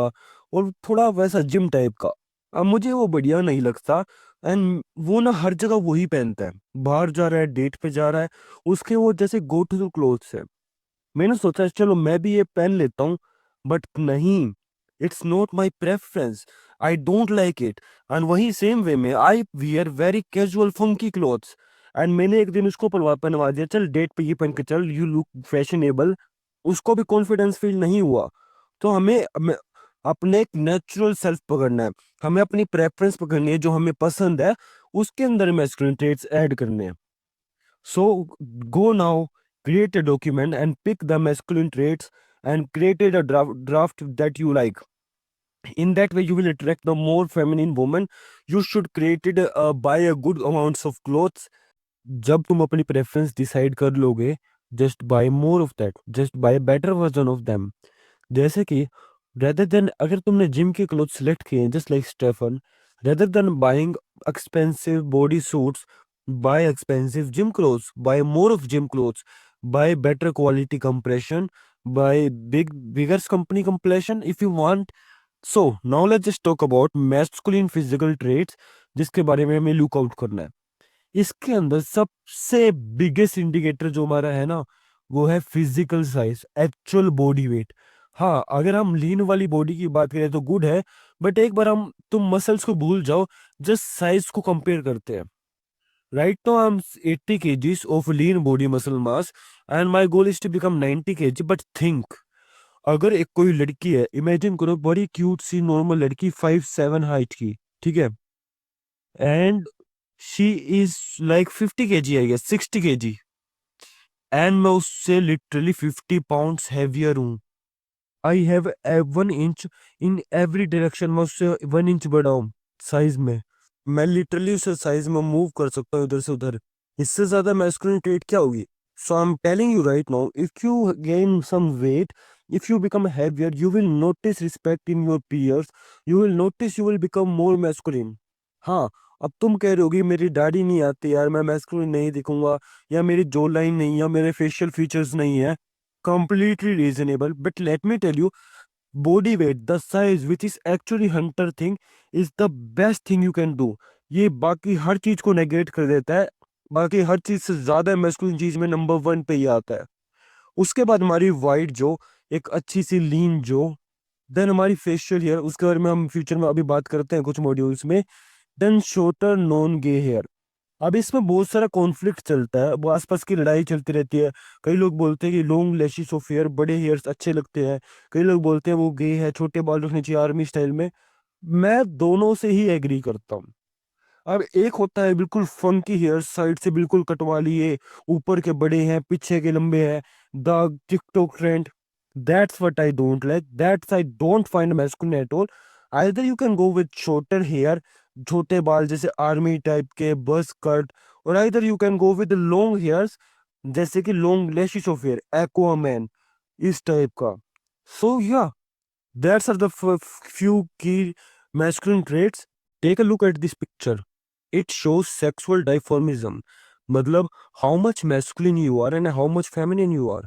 और थोड़ा वैसा जिम टाइप का। अब मुझे वो बढ़िया नहीं लगता। एंड वो ना हर जगह वही पहनता है, बाहर जा रहा है, डेट पे जा रहा है, उसके वो जैसे गो टू क्लोथ्स है। मैंने सोचा चलो मैं भी ये पहन लेता हूँ, बट नहीं, it's not my preference, I don't like it. And वही सेम वे में I wear very casual funky clothes, and मैंने एक दिन उसको पहनवा दिया, चल डेट पे ये पहन के चल, यू लुक फैशनेबल। उसको भी कॉन्फिडेंस फील नहीं हुआ। तो अपने एक नेचुरल सेल्फ पकड़ना है, हमें अपनी प्रेफरेंस पकड़नी है, जो हमें पसंद है उसके अंदर मैस्कुलिन ट्रेट्स ऐड करने हैं। So go now, create a document and pick the masculine traits and create a draft that you like. In that way you will attract the more feminine woman. You should create it, buy a good amounts of clothes. जब तुम अपनी preference decide कर लोगे, just by more of that, just by better version of them. जैसे कि rather than, अगर तुमने gym के क्लोथ सिलेक्ट किए हैं just like Stephen, rather than buying expensive body suits, buy expensive gym clothes, buy more of gym clothes, buy better quality compression, buy bigger company completion if you want. So now let's just talk about masculine physical traits, जिसके बारे में हमें look out करना है। इसके अंदर सबसे biggest indicator जो हमारा है ना, वो है physical size, actual body weight. हाँ, अगर हम लीन वाली बॉडी की बात करें तो गुड है, बट एक बार हम तुम मसल्स को भूल जाओ, जस्ट साइज को कंपेयर करते हैं। राइट, तो I am 80 kgs of lean body muscle mass and my goal is to become 90 kg। But think, अगर एक कोई लड़की है, इमेजिन करो बड़ी क्यूट सी नॉर्मल लड़की 5'7" हाइट की, ठीक है, and she is like 50 kg, I guess 60 kg, and मैं उससे लिटरली 50 pounds हैवियर हूँ। I have 1 inch in every direction, मैं उससे 1 इंच बड़ा हूँ साइज में। मैं लिटरली उसे साइज में मूव कर सकता हूँ इधर से उधर। इससे ज्यादा मैस्कुलिन ट्रेट क्या होगी? So I am telling you right now, if you gain some weight, if you become heavier, you will notice respect in your peers, you will notice you will become more masculine. हाँ, अब तुम कह रहे होगी मेरी दाढ़ी नहीं आती यार, मैं मैस्कुलिन नहीं दिखूंगा, या मेरी जो लाइन नहीं, या मेरे फेशियल फीचर्स नहीं है। Completely reasonable, but let me tell you, body weight, the size which is actually hunter thing, is the best thing you can do. ये बाकी हर चीज को नेगेट कर देता है, बाकी हर चीज से ज्यादा मैस्कुलिन चीज में नंबर 1 पे ही आता है। उसके बाद हमारी वाइड जो, एक अच्छी सी लीन जो, देन हमारी फेशियल हेयर, उसके बारे में हम फ्यूचर में अभी बात करते हैं कुछ मॉड्यूल्स में। देन शॉर्टर नॉन गे हेयर। अब इसमें बहुत सारा कॉन्फ्लिक्ट चलता है, वो आसपास की लड़ाई चलती रहती है। कई लोग बोलते हैं कि लॉन्ग लैशेस ऑफ हेयर, बड़े हेयर्स अच्छे लगते हैं। कई लोग बोलते हैं वो गे है, छोटे बाल रखने चाहिए आर्मी स्टाइल में। मैं दोनों से ही एग्री करता हूँ। अब एक होता है बिल्कुल फंकी हेयर, साइड से बिल्कुल कटवा लिए, ऊपर के बड़े हैं पीछे के लंबे हैं, the TikTok trend. That's what I don't like, that's I don't find masculine at all. Either you can go with shorter hair, छोटे बाल जैसे आर्मी टाइप के, बस कट, और either you can go with long hairs, जैसे कि long lashes of hair, Aquaman, इस type का। So yeah, that's are the few key masculine traits. Take a look at this picture. It shows sexual dimorphism. मतलब how much masculine you are and how much feminine you are.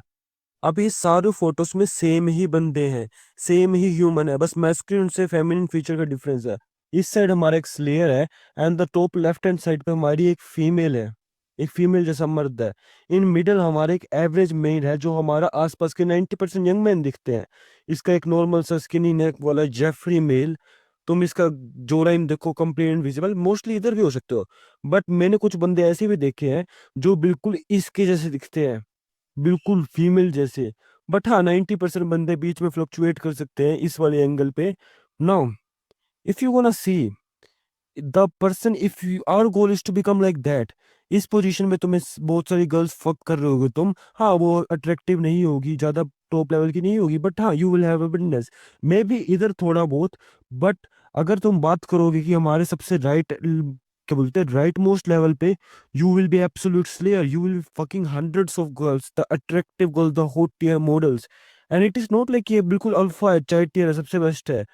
अब ये सारे photos में same ही बंदे हैं, same ही human है, बस masculine से फेमिनिन फीचर का डिफरेंस है। इस साइड हमारा एक स्लेयर है, and the top left hand side पे हमारी एक फीमेल है, एक फीमेल जैसा मर्द है। इन मिडल हमारे एक एवरेज मेल है, जो हमारा आसपास के 90% यंग मैन दिखते हैं। इसका एक नॉर्मल सा स्किनी नेक वाला जेफरी मेल। तुम इसका जो लाइन देखो, कंप्लीट इनविजिबल, मोस्टली इधर भी हो सकते हो, बट मैंने कुछ बंदे ऐसे भी देखे हैं जो बिल्कुल इसके जैसे दिखते हैं, बिल्कुल फीमेल जैसे। बट हाँ, 90% बंदे बीच में फ्लक्चुएट कर सकते हैं इस वाले एंगल पे। Now if you wanna see the person, if you our goal is to become like that, इस पोजीशन में तुम्हें बहुत सारी गर्ल्स फक कर रहे होगे तुम। हाँ, वो अट्रैक्टिव नहीं होगी, ज्यादा टॉप लेवल की नहीं होगी, बट हाँ, you will have a business, may be इधर थोड़ा बहुत। बट अगर तुम बात करोगे कि हमारे सबसे राइट, क्या बोलते हैं, राइट मोस्ट लेवल पे, you will be absolute slayer, you will be fucking hundreds of girls, the attractive girls, the hot tier models. And it is not like ये बिल्कुल अल्फा है, चाहे टियर है, सबसे बेस्ट है।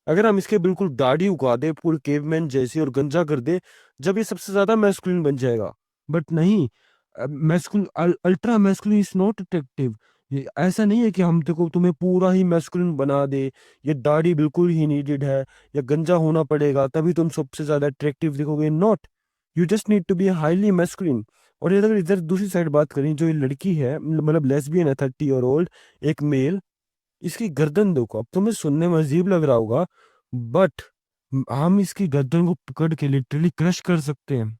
अगर हम इसके बिल्कुल दाढ़ी उगा दे पूरे केवमैन जैसी और गंजा कर दे, जब ये सबसे ज्यादा मैस्कुलिन बन जाएगा। बट नहीं, masculine, ultra masculine is not attractive. ये ऐसा नहीं है कि हम देखो तुम्हें पूरा ही मैस्कुलिन बना दे, ये दाढ़ी बिल्कुल ही नीडेड है, या गंजा होना पड़ेगा तभी तुम सबसे ज्यादा अट्रैक्टिव दिखोगे, not. You just need to be highly masculine. और ये अगर इधर दूसरी साइड बात करें, जो ये लड़की है, मतलब लेस्बियन है, 30 ईयर ओल्ड, एक मेल, इसकी गर्दन देखो। अब तुम्हें सुनने में अजीब लग रहा होगा, बट हम इसकी गर्दन को पकड़ के लिटरली क्रश कर सकते हैं।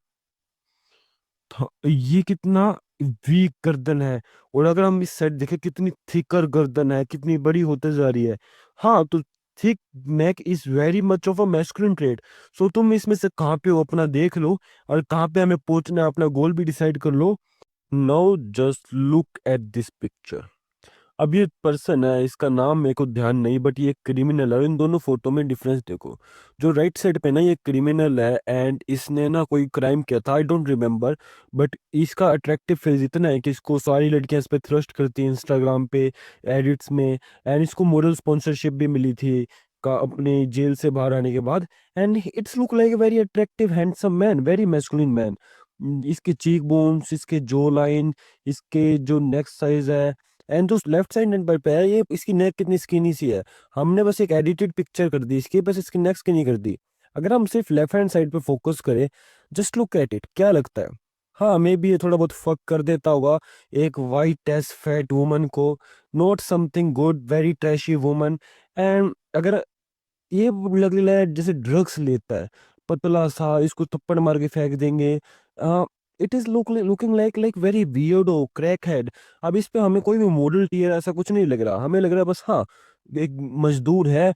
तो ये कितना वीक गर्दन है। और अगर हम इस साइड देखें, कितनी थिकर गर्दन है, कितनी बड़ी होते जा रही है। हाँ, तो thick neck is very much of a masculine trait. So तुम इसमें से कहाँ पे हो अपना देख लो, और कहाँ पे हमें पहुंचना है अपना गोल भी डिसाइड कर लो। Now just look at this picture. अब ये पर्सन है, इसका नाम मेरे को ध्यान नहीं, बट ये क्रिमिनल है। इन दोनों फोटो में डिफरेंस देखो। जो राइट साइड पे ना ये क्रिमिनल है एंड इसने ना कोई क्राइम किया था, आई डोंट रिमेम्बर। बट इसका अट्रैक्टिव फेज इतना है कि इसको सारी लड़कियां इस पे थ्रस्ट करती हैं इंस्टाग्राम पे, एडिट्स में। एंड इसको मॉडल स्पॉन्सरशिप भी मिली थी का अपने जेल से बाहर आने के बाद। And it's look like a very attractive handsome man, very masculine man. इसके चीक बोन्स, इसके जो लाइन, इसके जो नेक साइज है, एंड जो लेफ्ट साइड नंबर पे है, ये इसकी नेक कितनी स्किनी सी है। हमने बस एक एडिटेड पिक्चर कर दी इसकी, बस इसकी नेक स्किनी कर दी। अगर हम सिर्फ लेफ्ट हैंड साइड पे फोकस करें, जस्ट लुक एट इट, क्या लगता है? हाँ, मे बी ये थोड़ा बहुत फक कर देता होगा एक वाइट एस फैट वुमन को, not something good, very trashy woman. And अगर ये लग रहा है जैसे ड्रग्स लेता है, पतला सा, इसको थप्पड़ मार के फेंक देंगे। It is looking like like very weirdo crack head. अब इस पे हमें कोई भी मॉडल टीयर ऐसा कुछ नहीं लग रहा, हमें लग रहा है बस हाँ, एक मजदूर है,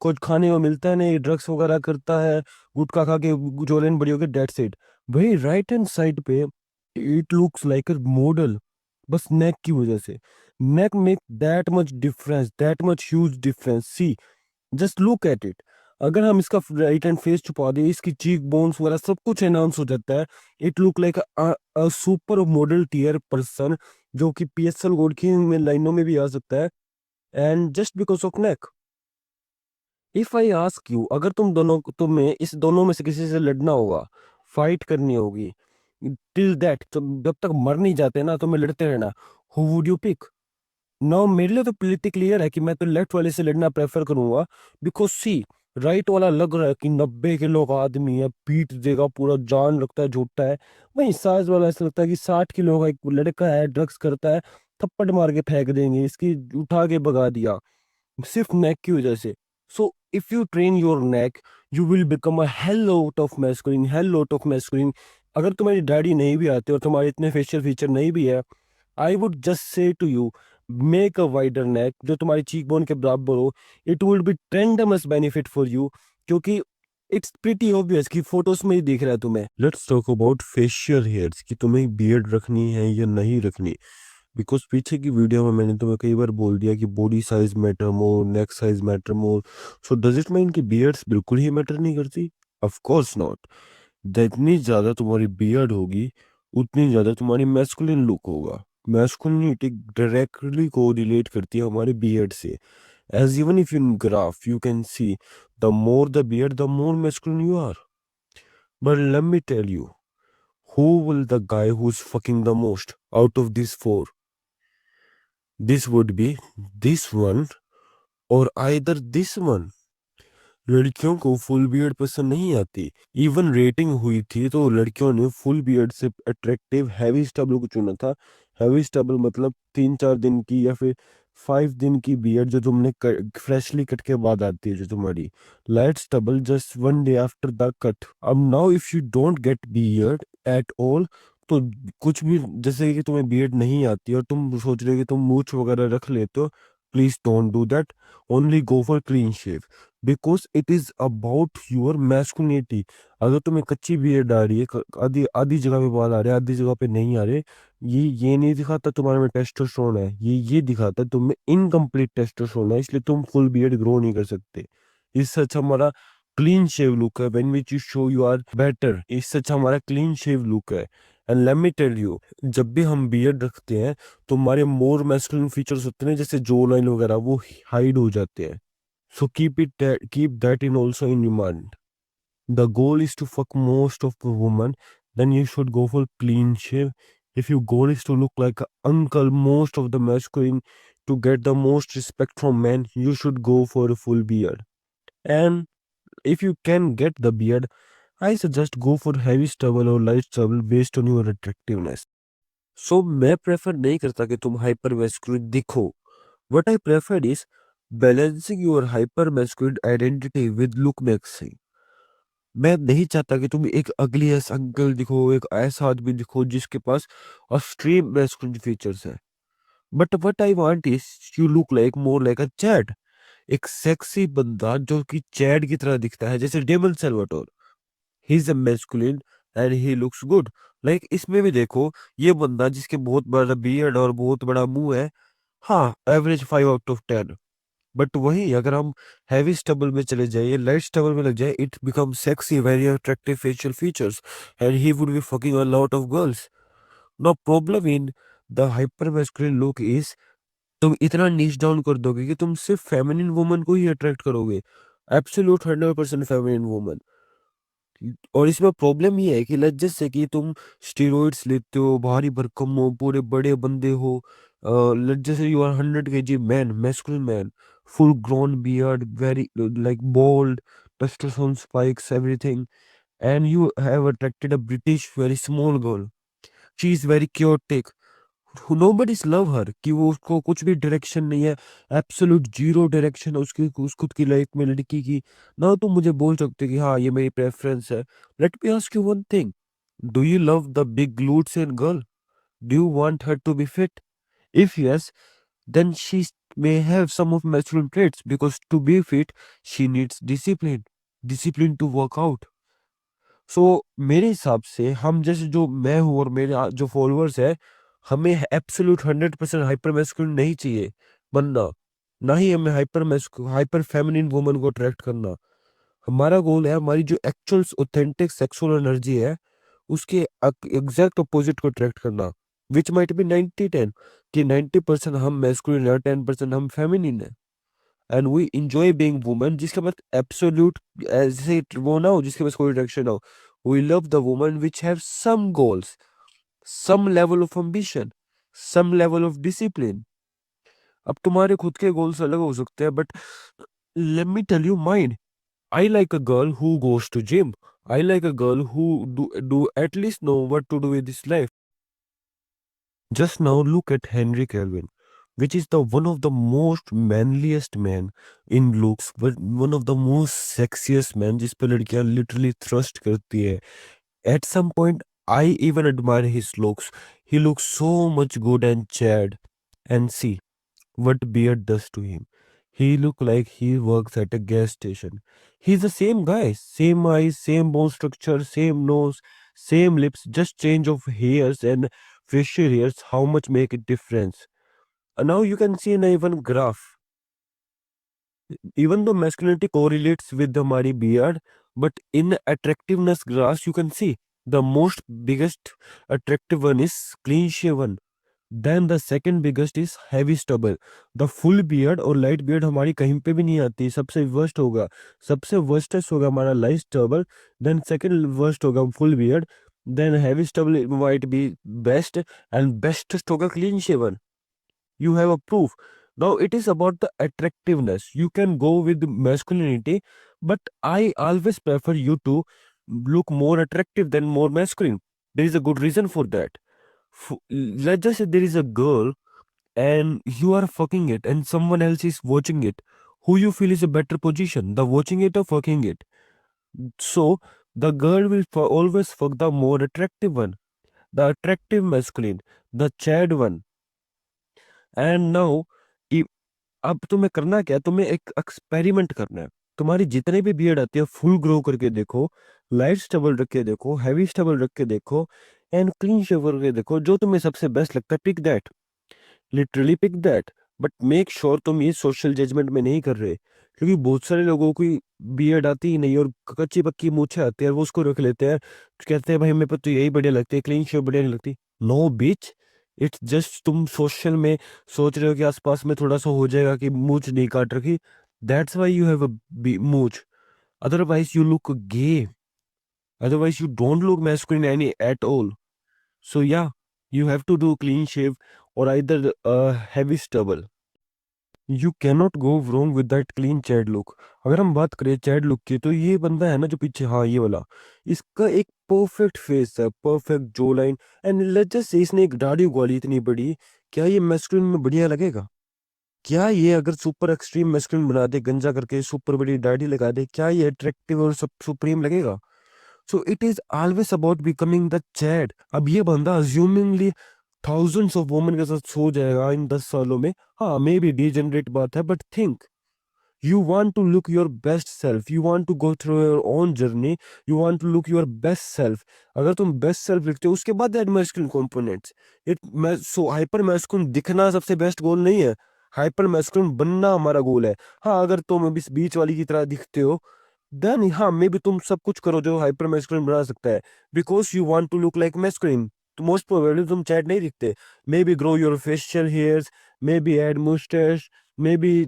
कुछ खाने को मिलता है, नहीं ड्रग्स वगैरह करता है, गुटखा खा के जोलेन बड़ी हो गई, डेट्स इट। वही राइट हैंड साइड पे it looks like a model, बस नेक की वजह से। Neck make that much difference, that much huge difference, see, just look at it. अगर हम इसका राइट हैंड फेस छुपा दें, इसकी चीक बोन्स वगैरह सब कुछ एनाउंस हो जाता है। It look like a super model tier person, जो कि पीएसएल गोल्ड की में लाइनों में भी आ सकता है। And just because of neck, if I ask you, अगर तुम्हें इस दोनों में से किसी से लड़ना होगा, फाइट करनी होगी, टिल दैट, जब तक मर नहीं जाते ना, तुम्हें लड़ते रहना, who would you pick? Now मेरे लिए तो प्रिटी क्लियर है कि मैं तो लेफ्ट वाले से लड़ना प्रेफर करूंगा। बिकॉज सी, राइट वाला लग रहा है कि 90 किलो का आदमी है, पीट देगा पूरा, जान लगता है झूठा है। वहीं साइज वाला ऐसा लगता है कि 60 किलो का एक लड़का है, ड्रग्स करता है, थप्पड़ मार के फेंक देंगे, इसकी उठा के भगा दिया सिर्फ नेक की वजह से। So if you train your neck, you will become a hell lot of masculine, hell lot of masculine. अगर तुम्हारी डैडी नहीं भी आते और तुम्हारे इतने फेशियल फीचर नहीं भी है, I would just say to you, make a wider neck जो तुम्हारी चीक बोन के बराबर हो। It would be tremendous benefit for you, क्योंकि इट्स प्रीटी ऑब्वियस कि फोटोज में ही दिख रहा है तुम्हें। Let's talk about facial hairs, कि तुम्हें बियर्ड रखनी है या नहीं रखनी। बिकॉज पीछे की वीडियो में मैंने तुम्हें कई बार बोल दिया कि body size matter more, neck size matter more. So does it mean कि बियर्ड्स बिल्कुल ही मैटर नहीं करती? Of course not. जितनी ज्यादा तुम्हारी बियर्ड होगी, उतनी ज्यादा तुम्हारी मैस्कुलिन लुक होगा। मैस्कुलिनिटी डायरेक्टली को रिलेट करती है हमारे बियर्ड से। As even if in graph you can see, the more the beard the more masculine you are. But let me tell you, who will the guy who's fucking the most out of these four? This would be this one or either this one. लड़कियों को full beard पसंद नहीं आती। Even rating हुई थी तो लड़कियों ने फुल बियर्ड से अट्रैक्टिव हैवी स्टबल को चुना था। हैवी स्टबल मतलब 3-4 दिन की या फिर 5 दिन की बियर्ड जो तुमने फ्रेशली कट के बाद आती है, जो तुम्हारी light stubble just 1 day after the cut. अब now if you don't get beard at all, तो कुछ भी, जैसे कि तुम्हें बियर्ड नहीं आती और तुम सोच रहे हो कि तुम मूछ वगैरह रख लेते हो, please don't do that. Only go for clean shave, because it is about your masculinity. अगर तुम्हें कच्ची बियर्ड आ रही है, आधी आधी जगह पे बाल आ रहे हैं, आधी जगह पे नहीं आ रहे, ये नहीं दिखाता तुम्हारे में टेस्टोस्टेरोन है, ये दिखाता है तुम में इनकम्प्लीट टेस्टोस्टेरोन है, इसलिए तुम फुल बियर्ड ग्रो नहीं कर सकते। इससे अच्छा हमारा क्लीन शेव लुक है, when which you show you are better, इससे अच्छा हमारा क्लीन शेव लुक है। And let me tell you, जब भी हम बियर्ड रखते हैं तो हमारे मोर मैस्कुलिन फीचर्स होते हैं, जैसे जो लाइन वगैरह, वो हाइड हो जाते हैं। So keep that in also in your mind. The goal is to fuck most of the woman, then you should go for clean shave. If your goal is to look like a uncle most of the masculine, to get the most respect from men, you should go for a full beard. And if you can get the beard, I suggest go for heavy stubble or light stubble based on your attractiveness. So मैं prefer नहीं करता कि तुम hyper masculine दिखो। What I prefer is balancing your hyper masculine identity with look mixing. मैं नहीं चाहता कि तुम एक अगली एस अंकल दिखो, एक ऐसा आदमी दिखो जिसके पास एक्सट्रीम मैस्कुलिन फीचर्स है। But what I want is you look like more like a Chad, एक सेक्सी बंदा जो कि चैड की तरह दिखता है, जैसे Damon Salvatore. He is a masculine and he looks good. Like इसमें भी देखो, ये बंदा जिसके बहुत बड़ा बियर्ड और बहुत बड़ा मुंह है, हाँ, एवरेज 5 आउट ऑफ 10। बट वही अगर हम हैवी स्टबल में चले जाइए, लाइट स्टबल में लग जाए, it become sexy, very attractive facial features, and he would be fucking a lot of girls. No problem in the hyper masculine look is, तुम इतना नीच डाउन कर दोगे कि तुम सिर्फ फेमिनिन वुमन को ही अट्रैक्ट करोगे, एब्सोल्यूट 100% फेमिनिन वुमन। और इसमें प्रॉब्लम ये है कि जैसे कि तुम स्टेरॉइड्स लेते हो, भारी भरकम हो, पूरे बड़े बंदे हो, जैसे you are 100 kg man, masculine man, full grown beard, very like bold, testosterone spikes, everything, and you have attracted a British very small girl. She is very chaotic. Nobody's love her कि वो, उसको कुछ भी direction नहीं है, absolute zero direction उसकी, उस खुद की लाइफ में लड़की की। ना तुम मुझे बोल सकते कि हाँ ये मेरी प्रेफरेंस है। Late me ask you one thing, do you love the big glutes in girl? Do you want her to be fit? If yes, then she may have some of masculine traits, because to be fit she needs discipline, discipline to work out. सो मेरे हिसाब से हम जैसे, जो मैं हूँ और मेरे जो फॉलोअर्स है, हमें एब्सोल्यूट 100% हाइपर मैस्कुलिन नहीं चाहिए बनना, ना ही हमें हाइपर फेमिनिन वुमन को अट्रैक्ट करना। हमारा गोल है हमारी जो एक्चुअल ऑथेंटिक सेक्सुअल एनर्जी है, उसके एग्जैक्ट अपोजिट को अट्रैक्ट करना, विच माइट बी 90-10, कि 90% हम मैस्कुलिन है, 10% हम फेमिनिन है, and we enjoy being woman, जिसके पास एब्सोल्यूट, ऐसे वो ना हो जिसके पास कोई डायरेक्शन ना हो। We love the woman which have some goals, some level of ambition, some level of discipline. अब तुम्हारे खुद के गोल्स अलग हो सकते हैं, but let me tell you mine. I like a girl who goes to gym. I like a girl who do at least know what to do with this life. Just now look at Henry Calvin, which is the one of the most manliest man in looks, but one of the most sexiest man जिस पे लड़कियां literally thrust करती है. At some point, I even admire his looks. He looks so much good and chad. And see what beard does to him. He look like he works at a gas station. He's the same guy, same eyes, same bone structure, same nose, same lips, just change of hairs and facial hairs. How much make a difference? And now you can see an even graph. Even though masculinity correlates with the Mari beard, but in attractiveness graphs, you can see the most biggest attractive one is clean shaven. Then the second biggest is heavy stubble. The full beard और light beard हमारी कहीं पे भी नहीं आती, सबसे worst होगा, सबसे worstest होगा हमारा light stubble, then second worst होगा full beard, then heavy stubble might be best, and bestest होगा clean shaven. You have a proof. Now it is about the attractiveness. You can go with masculinity, but I always prefer you to look more attractive than more masculine. There is a good reason for that. Let's just say there is a girl and you are fucking it and someone else is watching it. Who you feel is a better position, the watching it or fucking it? So the girl will always fuck the more attractive one, the attractive masculine, the chad one. And now, अब तुम्हें करना क्या है, तुम्हें एक experiment करना है। तुम्हारी जितने भी बियर्ड आती है फुल ग्रो करके देखो, लाइट स्टबल रख के देखो, हैवी स्टबल रख के देखो, एंड क्लीन शेव करके देखो, जो तुम्हें सबसे बेस्ट लगता है pick that, literally pick that. But make sure तुम ये सोशल जजमेंट में नहीं कर रहे, क्योंकि बहुत सारे लोगों की बियर्ड आती ही नहीं और कच्ची पक्की मूछें आती है, वो उसको रख लेते हैं, कहते हैं भाई मेरे को तो यही बढ़िया लगती है, क्लीन शेव बढ़िया नहीं लगती। नो बीच, इट्स जस्ट तुम सोशल में सोच रहे हो कि आसपास में थोड़ा सा हो जाएगा कि मूछ नहीं काट रखी, दैट्स वाई यू हैव अ मूछ, otherwise you look gay, otherwise you don't look masculine any at all. So yeah, you have to do clean shave or either heavy stubble. You cannot go wrong with that clean Chad look. अगर हम बात करें Chad look की, तो ये बंदा है ना जो पीछे, हाँ ये वाला, इसका एक परफेक्ट फेस है, परफेक्ट जो लाइन, एंड लेट्स जस्ट से इसने एक दाढ़ी उगा ली इतनी बड़ी, क्या ये मैस्कुलिन में बढ़िया लगेगा? क्या ये अगर सुपर एक्सट्रीम मैस्कुलिन बना दे, गंजा करके सुपर बड़ी दाढ़ी लगा दे, क्या ये अट्रैक्टिव और सब सुप्रीम लगेगा? सो it is always about becoming the Chad. अब ये बंदा अज्यूमिंगली थाउजेंड्स ऑफ वुमेन के साथ सो जाएगा इन 10 सालों में, हाँ मे बी डिजेनरेट बात है, but think You want to look your best self, you want to go through your own journey, you want to look your best self. अगर तुम बेस्ट सेल्फ लिखते हो उसके बाद ऐड मैस्कुलिन कंपोनेंट्स। सो hyper masculine दिखना सबसे best goal नहीं है, हाइपर मैस्कुलिन बनना हमारा गोल है। हाँ, अगर तुम अभी इस बीच वाली की तरह दिखते हो देन हाँ मे बी तुम सब कुछ करो जो हाइपर मैस्कुलिन बना सकता है, because you want to look like masculine. तो मोस्ट प्रोबेबली तुम चैट नहीं दिखते, maybe grow your facial hairs, maybe add moustache, maybe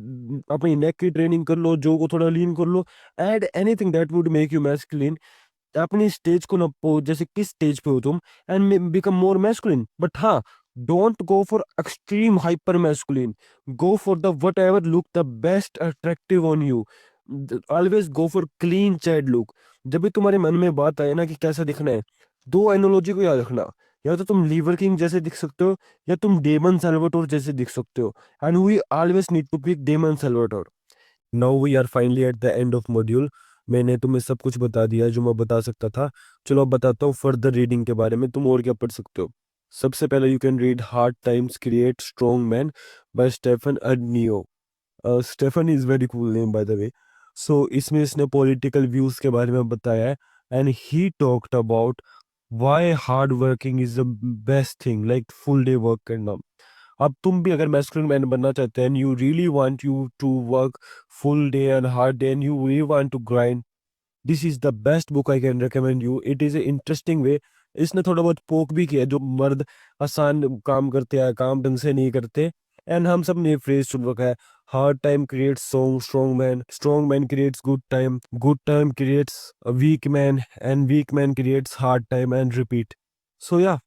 अपनी नेक की ट्रेनिंग कर लो, जो को थोड़ा लीन कर लो, add anything that would make you masculine. अपनी स्टेज को नपो, जैसे किस स्टेज पे हो तुम, and become more masculine. But हाँ, don't go for extreme hyper masculine, go for the whatever look the best attractive on you. Always go for clean Chad look. जब भी तुम्हारे मन में बात आए ना कि कैसा दिखना है, दो एनोलॉजी को याद रखना, या तो तुम लीवर किंग जैसे दिख सकते हो या तुम डेमन सेल्वाटोर जैसे दिख सकते हो, and we always need to pick Damon Salvatore. Now we are finally at the end of module. मैंने तुम्हें सब कुछ बता दिया जो मैं बता सकता था। चलो अब बताता हूँ फर्दर रीडिंग के बारे में, तुम और क्या पढ़ सकते हो। सबसे पहले you can read hard times create strong man by Stefan Aarnio. Stefan is very cool name by the way. So इसमें इसने पॉलिटिकल व्यूज के बारे में बताया है, and he talked about why hard working is the best thing, like full day work करना। अब तुम भी अगर मैस्कुलिन मैन बनना चाहते हैं, you really want you to work full day and hard day and you really want to grind, this is the best book I can recommend you. It is an interesting way. इसने थोड़ा बहुत पोक भी किया जो मर्द आसान काम करते हैं, काम ढंग से नहीं करते। एंड हम सब ने फ्रेज सुन रखा है, hard time creates strong man creates good time creates weak man, and weak man creates hard time, and repeat. So या,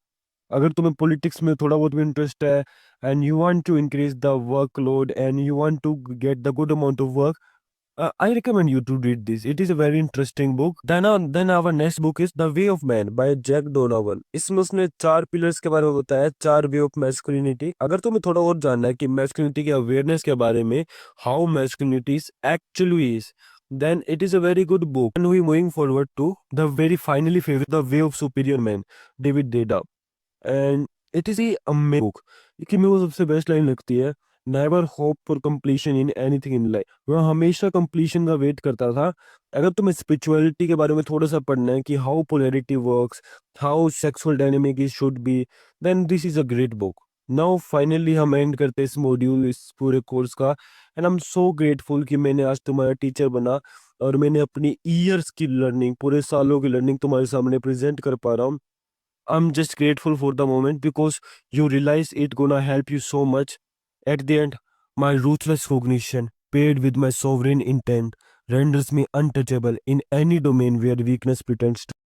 अगर तुम्हें पॉलिटिक्स में थोड़ा बहुत भी इंटरेस्ट है and you want to increase the workload and you want to get the good amount of work, I recommend you to read this. It is a very interesting book. Then our next book is The Way of Man by Jack Donovan. इसमें उसने 4 pillars के बारे में बताया, 4 way of masculinity. अगर तुम्हें थोड़ा और जानना है कि मैस्कुलिनिटी के अवेयरनेस के बारे में, how masculinity actually is, then it is a very good book. And we moving forward to the very finally favorite, The Way of Superior Man, David Deda. And it is amazing book. कि मेरे को सबसे best line लगती है, never hope for completion in anything in life. मैं हमेशा completion का wait करता था। अगर तुम्हें स्पिरिचुअलिटी के बारे में थोड़ा सा पढ़ना है कि how polarity works, how sexual dynamic is should be, then this is a great book. Now finally हम एंड करते हैं इस मॉड्यूल, इस पूरे कोर्स का। And I am so grateful कि मैंने आज तुम्हारा टीचर बना और मैंने अपनी ईयर्स की लर्निंग, पूरे सालों की लर्निंग तुम्हारे सामने प्रेजेंट कर पा रहा हूँ। I'm just grateful for the moment because you realize it gonna help you so much. At the end, my ruthless cognition, paired with my sovereign intent, renders me untouchable in any domain where weakness pretends to.